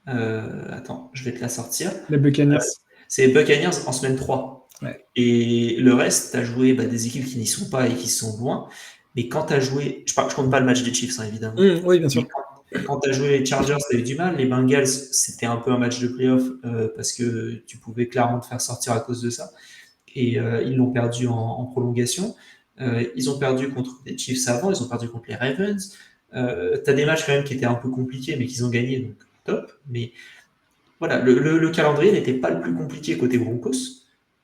Attends, je vais te la sortir. Les Buccaneers. C'est Buccaneers en semaine 3. Ouais. Et le reste, tu as joué des équipes qui n'y sont pas et qui sont loin. Mais quand tu as joué. Je compte pas le match des Chiefs, hein, évidemment. Oui, bien sûr. Mais quand tu as joué les Chargers, tu as eu du mal. Les Bengals, c'était un peu un match de playoff parce que tu pouvais clairement te faire sortir à cause de ça. Et ils l'ont perdu en prolongation. Ils ont perdu contre les Chiefs avant, ils ont perdu contre les Ravens. Tu as des matchs quand même qui étaient un peu compliqués, mais qu'ils ont gagné, donc top. Mais voilà, le calendrier n'était pas le plus compliqué côté Broncos.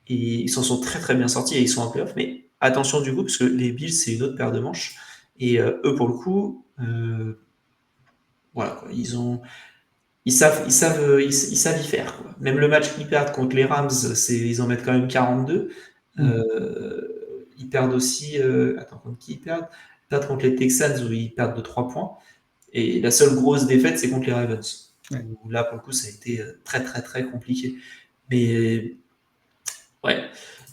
Et ils s'en sont très très bien sortis et ils sont en playoff. Mais attention du coup, parce que les Bills, c'est une autre paire de manches. Et eux, pour le coup, voilà, quoi, ils savent y faire, quoi. Même le match qu'ils perdent contre les Rams, ils en mettent quand même 42. Ils perdent aussi. Attends, contre qui ils perdent? Ils perdent contre les Texans où ils perdent de 3 points. Et la seule grosse défaite, c'est contre les Ravens. Ouais. Où là, pour le coup, ça a été très très très compliqué. Mais ouais,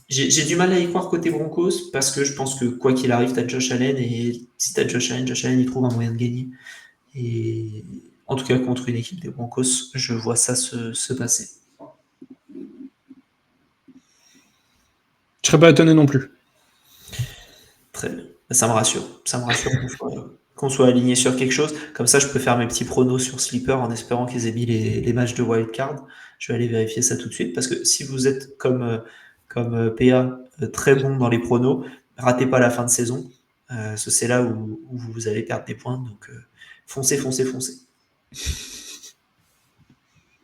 j'ai du mal à y croire côté Broncos parce que je pense que quoi qu'il arrive, tu as Josh Allen. Et si tu as Josh Allen, il trouve un moyen de gagner. Et en tout cas, contre une équipe des Broncos, je vois ça se passer. Je serais pas étonné non plus. Très bien. Ça me rassure. Ça me rassure qu'on soit aligné sur quelque chose. Comme ça, je peux faire mes petits pronos sur Sleeper en espérant qu'ils aient mis les matchs de wildcard. Je vais aller vérifier ça tout de suite parce que si vous êtes comme PA très bon dans les pronos, ratez pas la fin de saison. C'est là où vous allez perdre des points. Donc, foncez, foncez, foncez.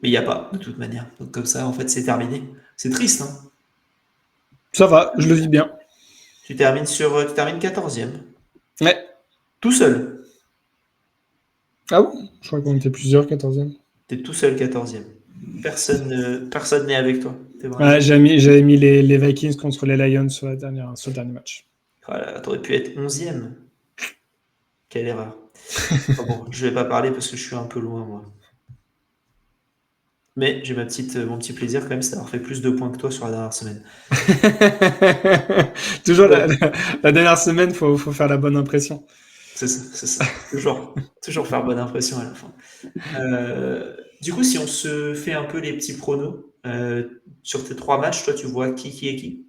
Mais il n'y a pas, de toute manière. Donc, comme ça, en fait, c'est terminé. C'est triste, hein. Ça va, je le vis bien. Tu termines 14e. Ouais. Tout seul. Ah bon? Je crois qu'on était plusieurs, 14e. Tu es tout seul 14e. Personne n'est avec toi. T'es vraiment... Ouais, j'avais mis les Vikings contre les Lions sur le dernier match. Voilà, t'aurais pu être 11e. Quelle erreur. Bon, je vais pas parler parce que je suis un peu loin, moi. Mais j'ai mon petit plaisir quand même, c'est d'avoir fait plus de points que toi sur la dernière semaine. Toujours Ouais. la dernière semaine, faut faire la bonne impression. C'est ça. Toujours faire bonne impression à la fin. Du coup, si on se fait un peu les petits pronos, sur tes 3 matchs, toi, tu vois qui est qui?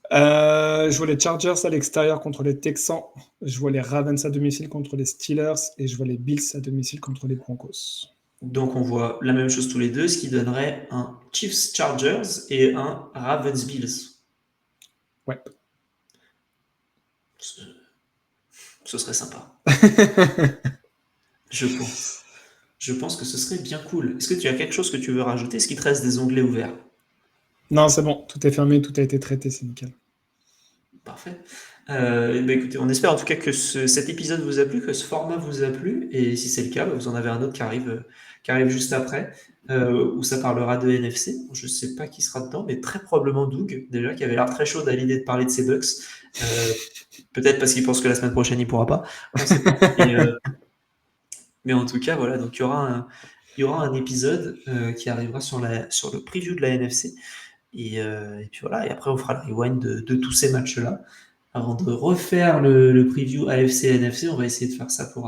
Je vois les Chargers à l'extérieur contre les Texans. Je vois les Ravens à domicile contre les Steelers. Et je vois les Bills à domicile contre les Broncos. Donc, on voit la même chose tous les deux, ce qui donnerait un Chiefs Chargers et un Ravens Bills. Ouais. Ce serait sympa. Je pense. Je pense que ce serait bien cool. Est-ce que tu as quelque chose que tu veux rajouter? Est-ce qu'il te reste des onglets ouverts? Non, c'est bon. Tout est fermé, tout a été traité, c'est nickel. Parfait. Écoutez, on espère en tout cas que cet épisode vous a plu, que ce format vous a plu, et si c'est le cas, vous en avez un autre qui arrive juste après, où ça parlera de NFC. Je ne sais pas qui sera dedans, mais très probablement Doug, déjà, qui avait l'air très chaud à l'idée de parler de ses Bucks. Peut-être parce qu'il pense que la semaine prochaine, il pourra pas. On sait pas. Mais en tout cas, voilà, donc il y aura un épisode qui arrivera sur le preview de la NFC. Et puis voilà, et après on fera le rewind de tous ces matchs-là. Avant de refaire le preview AFC-NFC, on va essayer de faire ça pour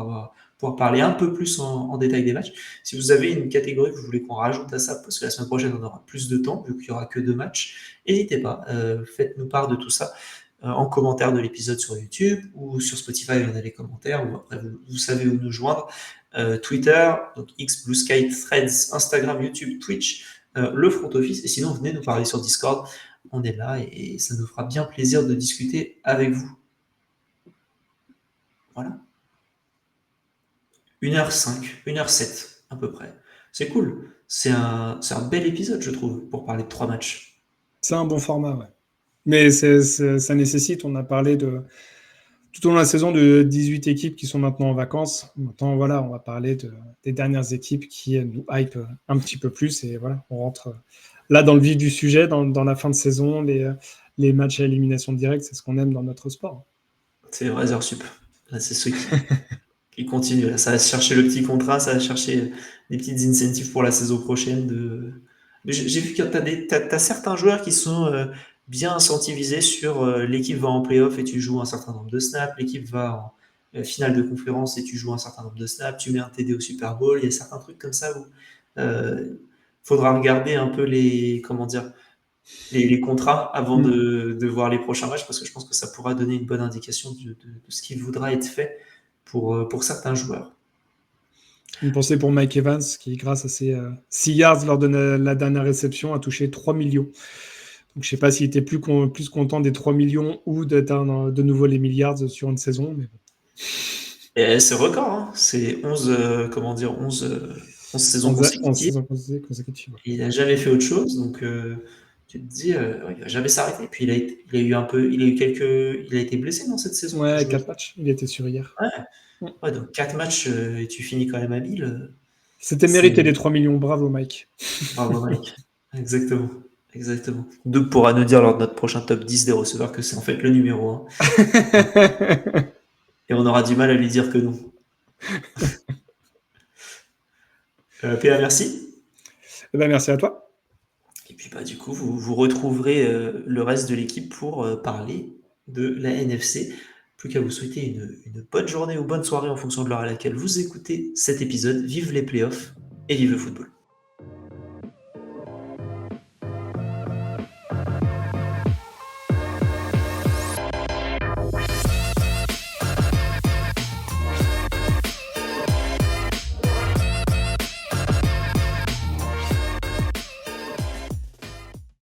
pouvoir parler un peu plus en détail des matchs. Si vous avez une catégorie que vous voulez qu'on rajoute à ça, parce que la semaine prochaine on aura plus de temps, vu qu'il n'y aura que 2 matchs, n'hésitez pas, faites-nous part de tout ça en commentaire de l'épisode sur YouTube ou sur Spotify, il y en a les commentaires, ou après vous savez où nous joindre. Twitter, donc X, Blue Sky, Threads, Instagram, YouTube, Twitch, le front office, et sinon venez nous parler sur Discord, on est là et ça nous fera bien plaisir de discuter avec vous. Voilà. 1h05, 1h07 à peu près. C'est cool. C'est un bel épisode, je trouve, pour parler de 3 matchs. C'est un bon format, ouais. Mais ça nécessite, on a parlé tout au long de la saison de 18 équipes qui sont maintenant en vacances. Maintenant, voilà, on va parler des dernières équipes qui nous hype un petit peu plus. Et voilà, on rentre là dans le vif du sujet, dans la fin de saison, les matchs à élimination directe, c'est ce qu'on aime dans notre sport. C'est les vrais heures sup. Là, c'est ceux qui continuent. Là, ça va chercher le petit contrat, ça va chercher des petites incentives pour la saison prochaine. Mais j'ai vu que t'as certains joueurs qui sont bien incentivisés sur l'équipe va en playoff et tu joues un certain nombre de snaps, l'équipe va en finale de conférence et tu joues un certain nombre de snaps, tu mets un TD au Super Bowl, il y a certains trucs comme ça où faudra regarder un peu les contrats avant de voir les prochains matchs parce que je pense que ça pourra donner une bonne indication de ce qui voudra être fait pour certains joueurs. Une pensée pour Mike Evans qui, grâce à ses 6 yards lors de la dernière réception, a touché 3 millions. Donc, je ne sais pas s'il était plus content des 3 millions ou d'atteindre de nouveau les milliards sur une saison. Mais bon. Et c'est record, hein. C'est 11 saisons consécutives. Ouais. Il n'a jamais fait autre chose, donc tu te dis, ouais, il va jamais s'arrêter. Puis il a été blessé dans cette saison. Ouais, 4 matchs. Il était sur hier. Ouais, donc 4 matchs et tu finis quand même à 1000. C'était mérité les 3 millions. Bravo, Mike. Bravo, Mike. Exactement. Doug pourra nous dire lors de notre prochain top 10 des receveurs que c'est en fait le numéro 1. Et on aura du mal à lui dire que non. PA, merci. Merci à toi. Et puis du coup, vous retrouverez le reste de l'équipe pour parler de la NFC. Plus qu'à vous souhaiter une bonne journée ou bonne soirée en fonction de l'heure à laquelle vous écoutez cet épisode. Vive les playoffs et vive le football.